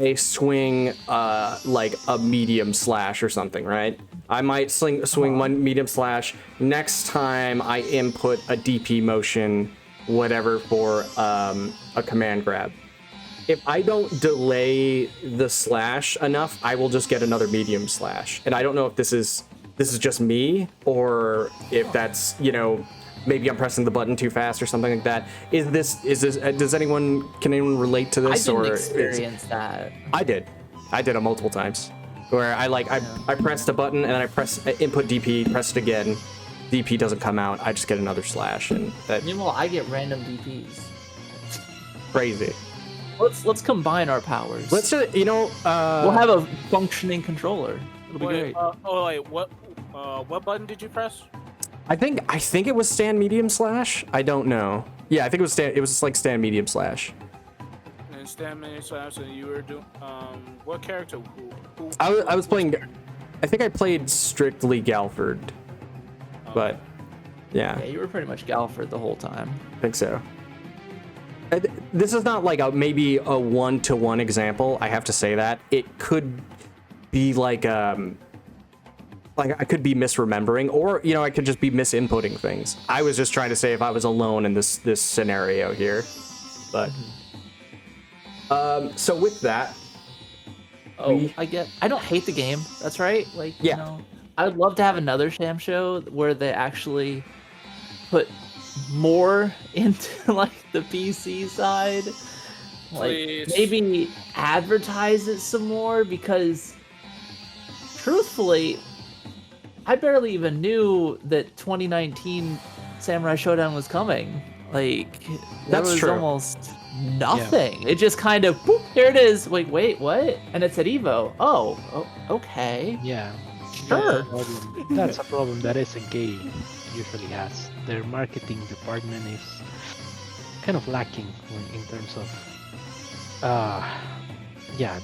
I swing like a medium slash or something, right? I might swing one medium slash. Next time I input a DP motion, whatever, for a command grab. If I don't delay the slash enough, I will just get another medium slash. And I don't know if this is just me, or if that's, maybe I'm pressing the button too fast or something like that. Can anyone relate to this? I didn't experience that. I did it multiple times, where I pressed a button and then I press input DP, press it again, DP doesn't come out, I just get another slash, and that. Meanwhile, I get random DPs. Crazy. Let's combine our powers. Let's we'll have a functioning controller. It'll be great. What button did you press? I think it was stand medium slash. I don't know. Yeah, I think it was stand. It was like stand medium slash. And stand medium slash, and you were doing what character? Who I was playing. I think I played strictly Galford, but yeah, you were pretty much Galford the whole time. I think so. This is not like maybe a one-to-one example. I have to say that it could be like I could be misremembering, or I could just be misinputting things. I was just trying to say if I was alone in this scenario here, but so with that, I don't hate the game. That's right. Like, yeah. I would love to have another Samsho where they actually put more into like the PC side. Like, Please. maybe advertise it some more, because truthfully, I barely even knew that 2019 Samurai Shodown was coming. Like, that was true. almost nothing. It just kind of, whoop, here it is. Wait, what? And it's at Evo. Oh, okay. Yeah. Sure. That's a problem that SNK usually has. Their marketing department is kind of lacking in terms of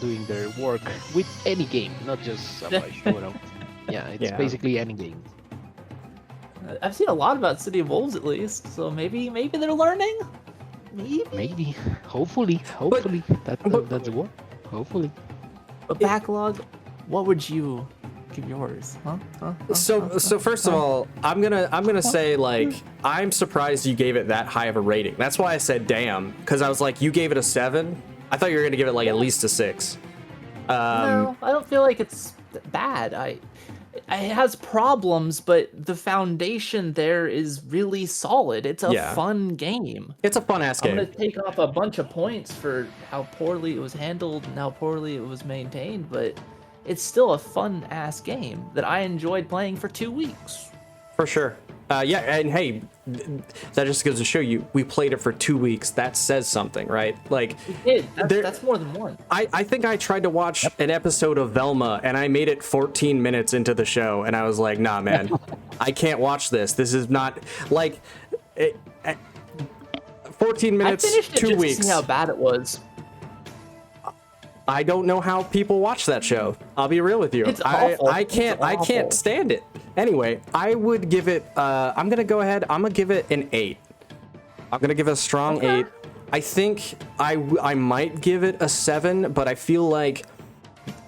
doing their work with any game, not just Samurai Shodown. Yeah, it's basically any game. I've seen a lot about City of Wolves, at least, so maybe they're learning. Maybe. Hopefully. That's the word. Hopefully. But Backlog, what would you give yours? So first of all, I'm gonna say, like, I'm surprised you gave it that high of a rating. That's why I said damn, because I was like, you gave it a 7. I thought you were gonna give it like at least a 6. No, I don't feel like it's bad. It has problems, but the foundation there is really solid. It's a fun game. It's a fun-ass game. I'm gonna take off a bunch of points for how poorly it was handled and how poorly it was maintained, but it's still a fun-ass game that I enjoyed playing for 2 weeks. For sure. Yeah, and hey, that just goes to show you, we played it for 2 weeks. That says something, right? Like, We did. That's more than one. I think I tried to watch an episode of Velma, and I made it 14 minutes into the show, and I was like, nah, man, I can't watch this. This is not, like, 14 minutes, I finished it 2 just weeks. to see how bad it was. I don't know how people watch that show. I'll be real with you. It's awful. I can't stand it. Anyway, I would give it I'm gonna go ahead, I'm gonna give it an 8. I'm gonna give it a strong 8. I think I might give it a 7, but I feel like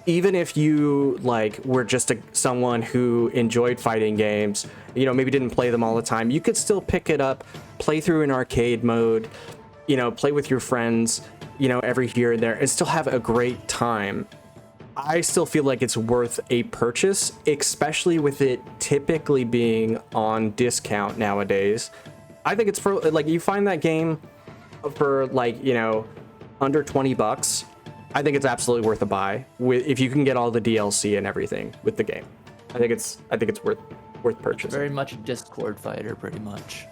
even if you like were just someone who enjoyed fighting games, you know, maybe didn't play them all the time, you could still pick it up, play through in arcade mode, you know, play with your friends, you know, every here and there, and still have a great time. I still feel like it's worth a purchase, especially with it typically being on discount nowadays. I think it's for, like, you find that game for, like, you know, under $20. I think it's absolutely worth a buy if you can get all the DLC and everything with the game. I think it's worth purchasing. Very much a Discord fighter, pretty much.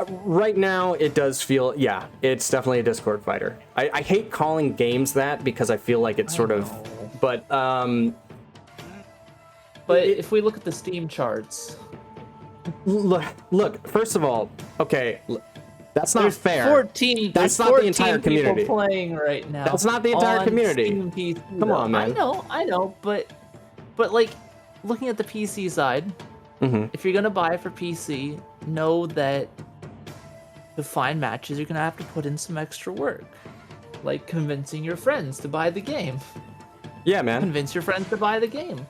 Right now, it does feel, yeah, it's definitely a Discord fighter. I hate calling games that because I feel like it's sort of, but if we look at the Steam charts, look. First of all, okay, that's not fair. 14. That's not the entire community playing right now. That's not the entire community. Steam PC, Come on, man. I know, but like looking at the PC side, if you're gonna buy it for PC, know that to find matches, you're gonna have to put in some extra work, like convincing your friends to buy the game. Yeah, man. Convince your friends to buy the game.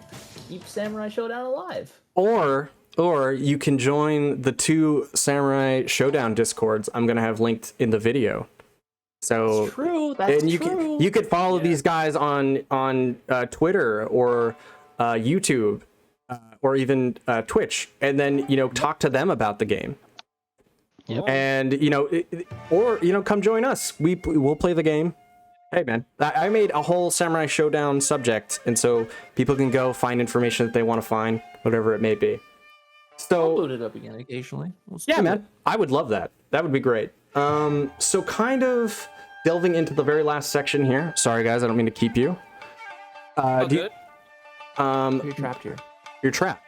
Keep Samurai Shodown alive. Or you can join the 2 Samurai Shodown Discords I'm gonna have linked in the video. So that's true. That's true. You could follow these guys on Twitter or YouTube or even Twitch, and then, you know, talk to them about the game. Yep. And, you know, or, you know, come join us. We'll play the game. Hey, man, I made a whole Samurai Shodown subject, and so people can go find information that they want to find, whatever it may be. So I'll load it up again occasionally. Yeah, man, I would love that. That would be great. So kind of delving into the very last section here. Sorry, guys, I don't mean to keep you. You're trapped here. You're trapped.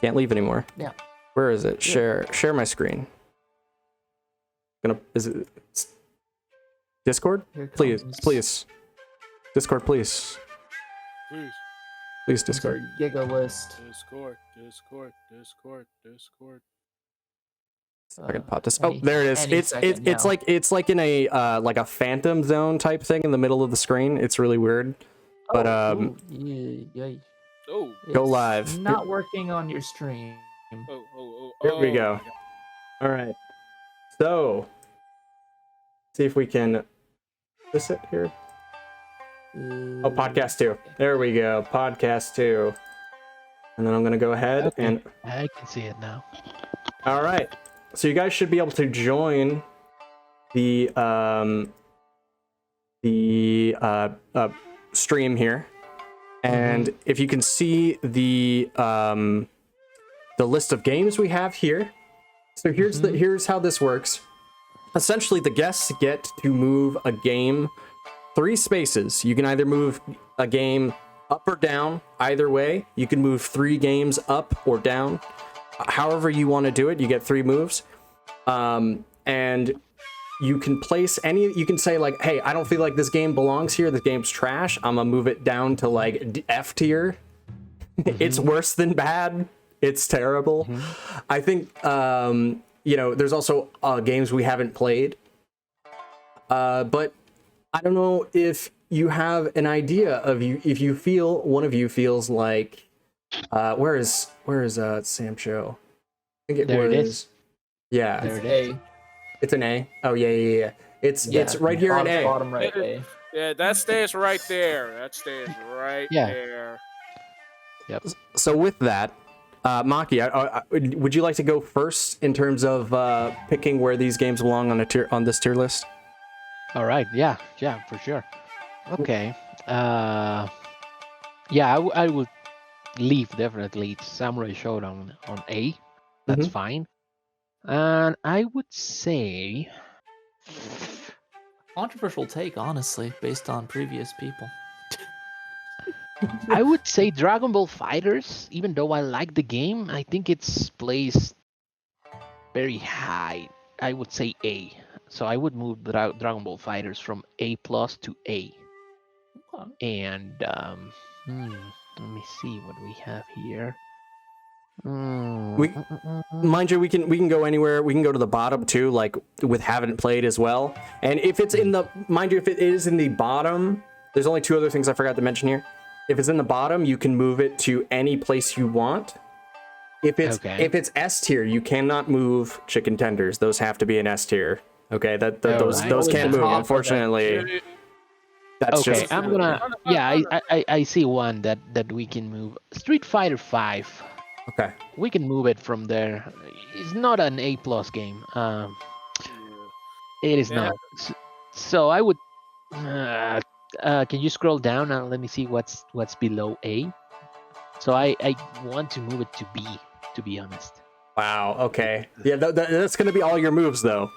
Can't leave anymore. Yeah. Where is it? Share my screen. Is it Discord? Please. Discord, please. Please, Discord. Giga list. Discord. I can pop this. Oh, there it is. It's like in a like a phantom zone type thing in the middle of the screen. It's really weird. But go live. Not working on your stream. Here we go. All right. So, see if we can. This it here. Oh, podcast 2. There we go. Podcast 2. And then I'm gonna go ahead and. I can see it now. All right. So you guys should be able to join the stream here, and if you can see the list of games we have here. So here's how this works. Essentially, the guests get to move a game 3 spaces. You can either move a game up or down. Either way, you can move 3 games up or down. However you want to do it, you get 3 moves. And you can place you can say like, hey, I don't feel like this game belongs here. This game's trash. I'm gonna move it down to like F tier. It's worse than bad. It's terrible. I think, you know, there's also games we haven't played. But I don't know if you have an idea of if you feel, one of you feels like, where is Samsho? I think There it is. Yeah. There it is. It's an A. Oh yeah. It's right here in A. Bottom right A. Yeah, that stays right there. There. Yep. So with that, Maki, would you like to go first in terms of picking where these games belong on this tier list? All right. Yeah, for sure. Okay. I would leave definitely Samurai Shodown on A. That's fine. And I would say, Controversial take, honestly, based on previous people. I would say Dragon Ball Fighters. Even though I like the game, I think it's placed very high. I would say A. So I would move Dragon Ball Fighters from A plus to A. And let me see what we have here. Mind you, we can go anywhere. We can go to the bottom too, like with haven't played as well. And if it's in the, mind you, if it is in the bottom, there's only two other things I forgot to mention here. If it's in the bottom, you can move it to any place you want. If it's S tier, you cannot move chicken tenders. Those have to be in S tier. Okay, those can't move, unfortunately. That's okay, just... I'm gonna. Yeah, I see one that we can move. Street Fighter 5. Okay. We can move it from there. It's not an A plus game. It is not. So I would. Can you scroll down and let me see what's below A? So I want to move it to B, to be honest. Wow. Okay. Yeah, that's gonna be all your moves though.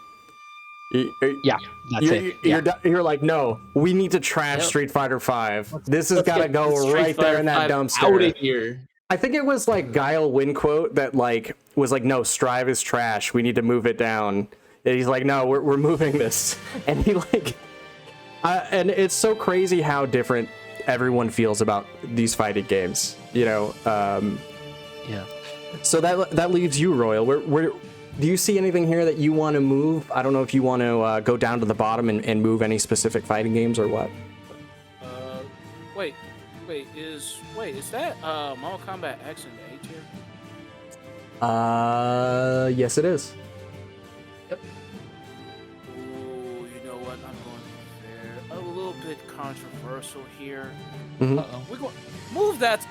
Yeah, that's it. You're like, no, we need to trash Street Fighter 5. This has got to go right there in that dumpster. Out of here. I think it was like Guile Win quote that like was like, no, Strive is trash. We need to move it down. And he's like, no, we're moving this. And he like, and it's so crazy how different everyone feels about these fighting games. You know. Yeah. So that leaves you, Royal. Where do you see anything here that you want to move? I don't know if you want to go down to the bottom and move any specific fighting games or what. Wait, is that Mortal Kombat X in the A tier? Yes it is. Yep. Ooh, you know what? I'm going there. A little bit controversial here. Mm-hmm. We're going move that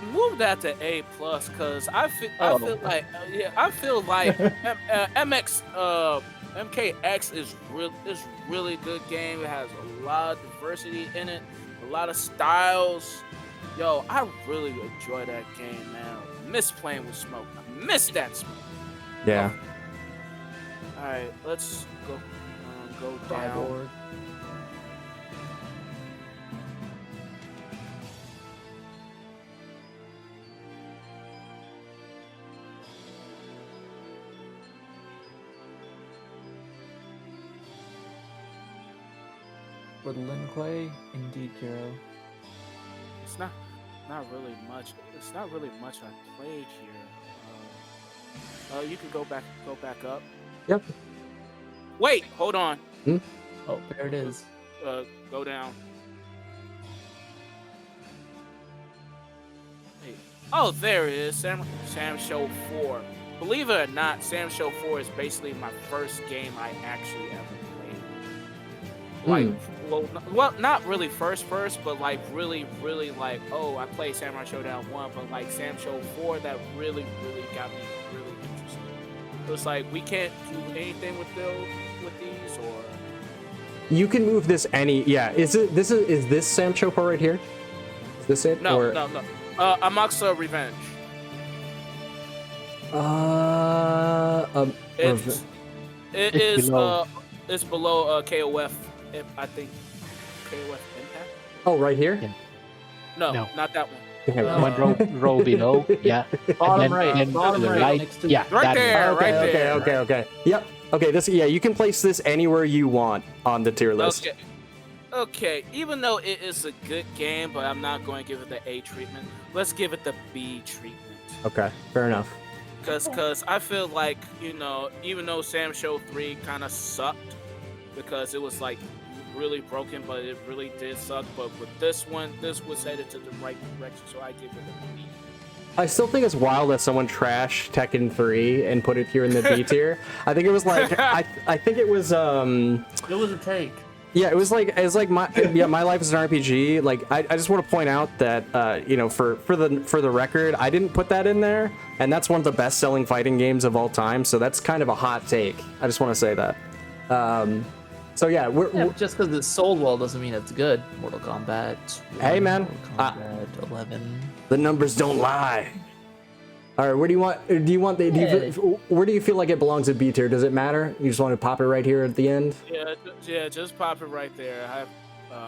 to A plus, cause I feel like MKX is really good game. It has a lot of diversity in it, a lot of styles. Yo, I really enjoy that game, man. I miss playing with Smoke. I miss that Smoke. Yeah. All right, let's go down. With Lin Kuei, indeed, Kiro. It's not really much. It's not really much I played here. You can go back up. Yep. Wait, hold on. Oh, there it is. Go down. Hey. Oh, there it is. Samsho 4. Believe it or not, Samsho 4 is basically my first game I actually ever played. Like, well, not really first, but like really like, oh, I played Samurai Shodown 1, but like Samsho 4, that really got me really interested. It was like, we can't do anything with these, or you can move this yeah. Is this Samsho 4 right here? Is this it? No. Amakusa Revenge. It's below KOF. I think KOF Impact. Oh, right here? Yeah. No, not that one. One row below, yeah. Bottom right, bottom right. Next to right there, Okay. Yep. Okay, you can place this anywhere you want on the tier list. Okay. Even though it is a good game, but I'm not going to give it the A treatment. Let's give it the B treatment. Okay, fair enough. Because I feel like, you know, even though Samsho 3 kind of sucked, because it was like really broken, but it really did suck. But with this one, this was headed to the right direction, so I give it a B. I still think it's wild that someone trashed Tekken 3 and put it here in the B tier. I think it was like I think it was It was a take. Yeah, it was like my life is an RPG. Like I just want to point out that you know, for the record, I didn't put that in there, and that's one of the best selling fighting games of all time. So that's kind of a hot take. I just want to say that. So yeah, we're just because it's sold well doesn't mean it's good. Mortal Kombat. Hey man, Mortal Kombat 11. The numbers don't lie. All right, where do you want? Do you want the? Where do you feel like it belongs in B tier? Does it matter? You just want to pop it right here at the end? Yeah, just pop it right there. I have what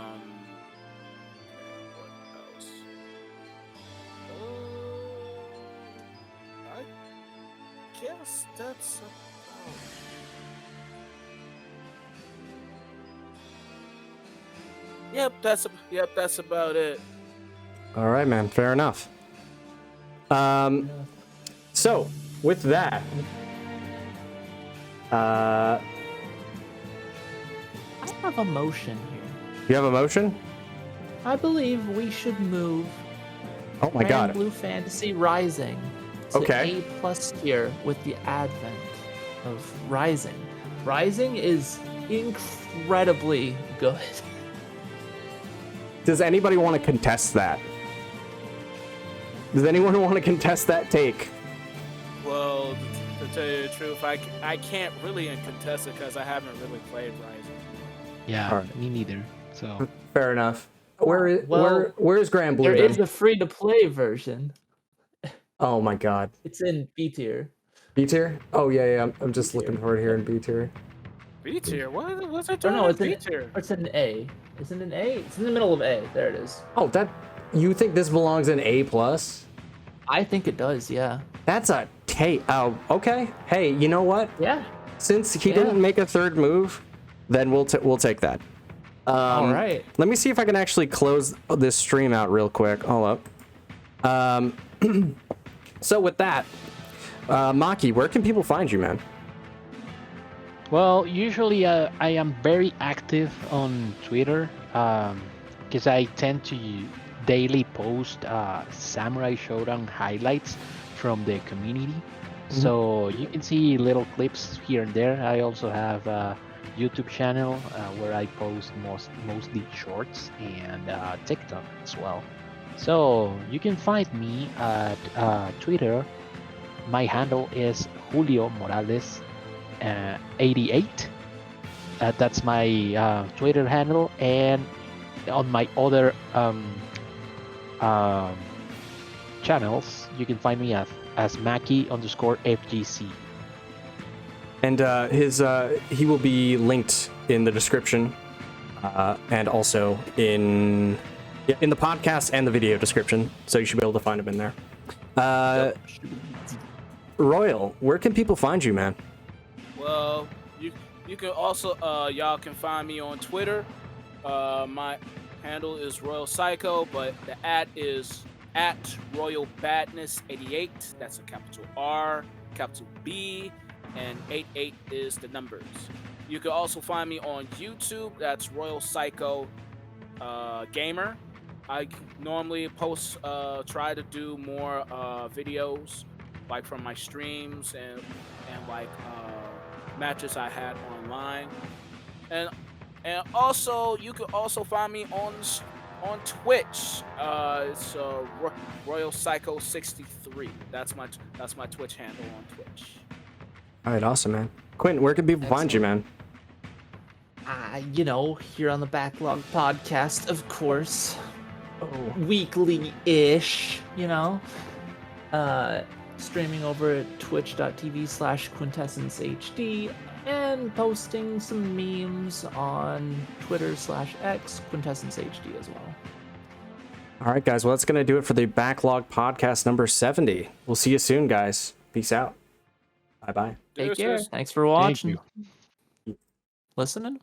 else? I guess that's about. Yep, that's about it. All right, man. Fair enough. So with that, I have a motion here. you have a motion? I believe we should move Oh my god. Blue Fantasy Rising to Okay. A+ tier with the advent of Rising. Rising is incredibly good. Does anybody want to contest that? Does anyone want to contest that take? Well, to tell you the truth, I can't really contest it because I haven't really played Rising. Yeah, Alright. me neither. So Fair enough. Where's Grand Blue? There then? is a free-to-play version. Oh my god. It's in B tier. B tier? Oh yeah. I'm just looking for it here in B tier. B tier? What's it Or doing no, in it's B in, tier? or it's in A. Is it in A? It's in the middle of A. There it is. Oh, that you think this belongs in A+? I think it does, yeah. That's a take. Oh, okay. Hey, you know what? Yeah. Since he Yeah. didn't make a third move, then we'll take that. All right. Let me see if I can actually close this stream out real quick. Hold up. So with that, Maki, where can people find you, man? well, usually I am very active on Twitter because I tend to daily post Samurai Shodown highlights from the community. So you can see little clips here and there. I also have a YouTube channel where I post mostly shorts and TikTok as well. So you can find me at Twitter. My handle is Julio Morales 88. That's my Twitter handle, and on my other channels, you can find me as Maki_FGC. And he will be linked in the description, and also in the podcast and the video description, so you should be able to find him in there. Royal, where can people find you, man? Well, you can also y'all can find me on Twitter. My handle is RoyalPsycho, but the is at RoyalBadness88. That's a capital R, capital B, and 88 is the numbers. You can also find me on YouTube. That's RoyalPsycho Gamer. I normally post, try to do more videos, like from my streams and like matches I had online, and also you can also find me on Twitch. It's RoyalPsycho63. That's my Twitch handle on Twitch. All right, awesome, man. Quentin, where can people find you, man? Here on the Backlog Podcast, of course. Weekly-ish, streaming over at twitch.tv/QuintessenceHD and posting some memes on Twitter/X, QuintessenceHD as well. All right, guys. Well, that's going to do it for the Backlog Podcast number 70. We'll see you soon, guys. Peace out. Bye-bye. Take care. Thanks for watching. Thank you. Listening.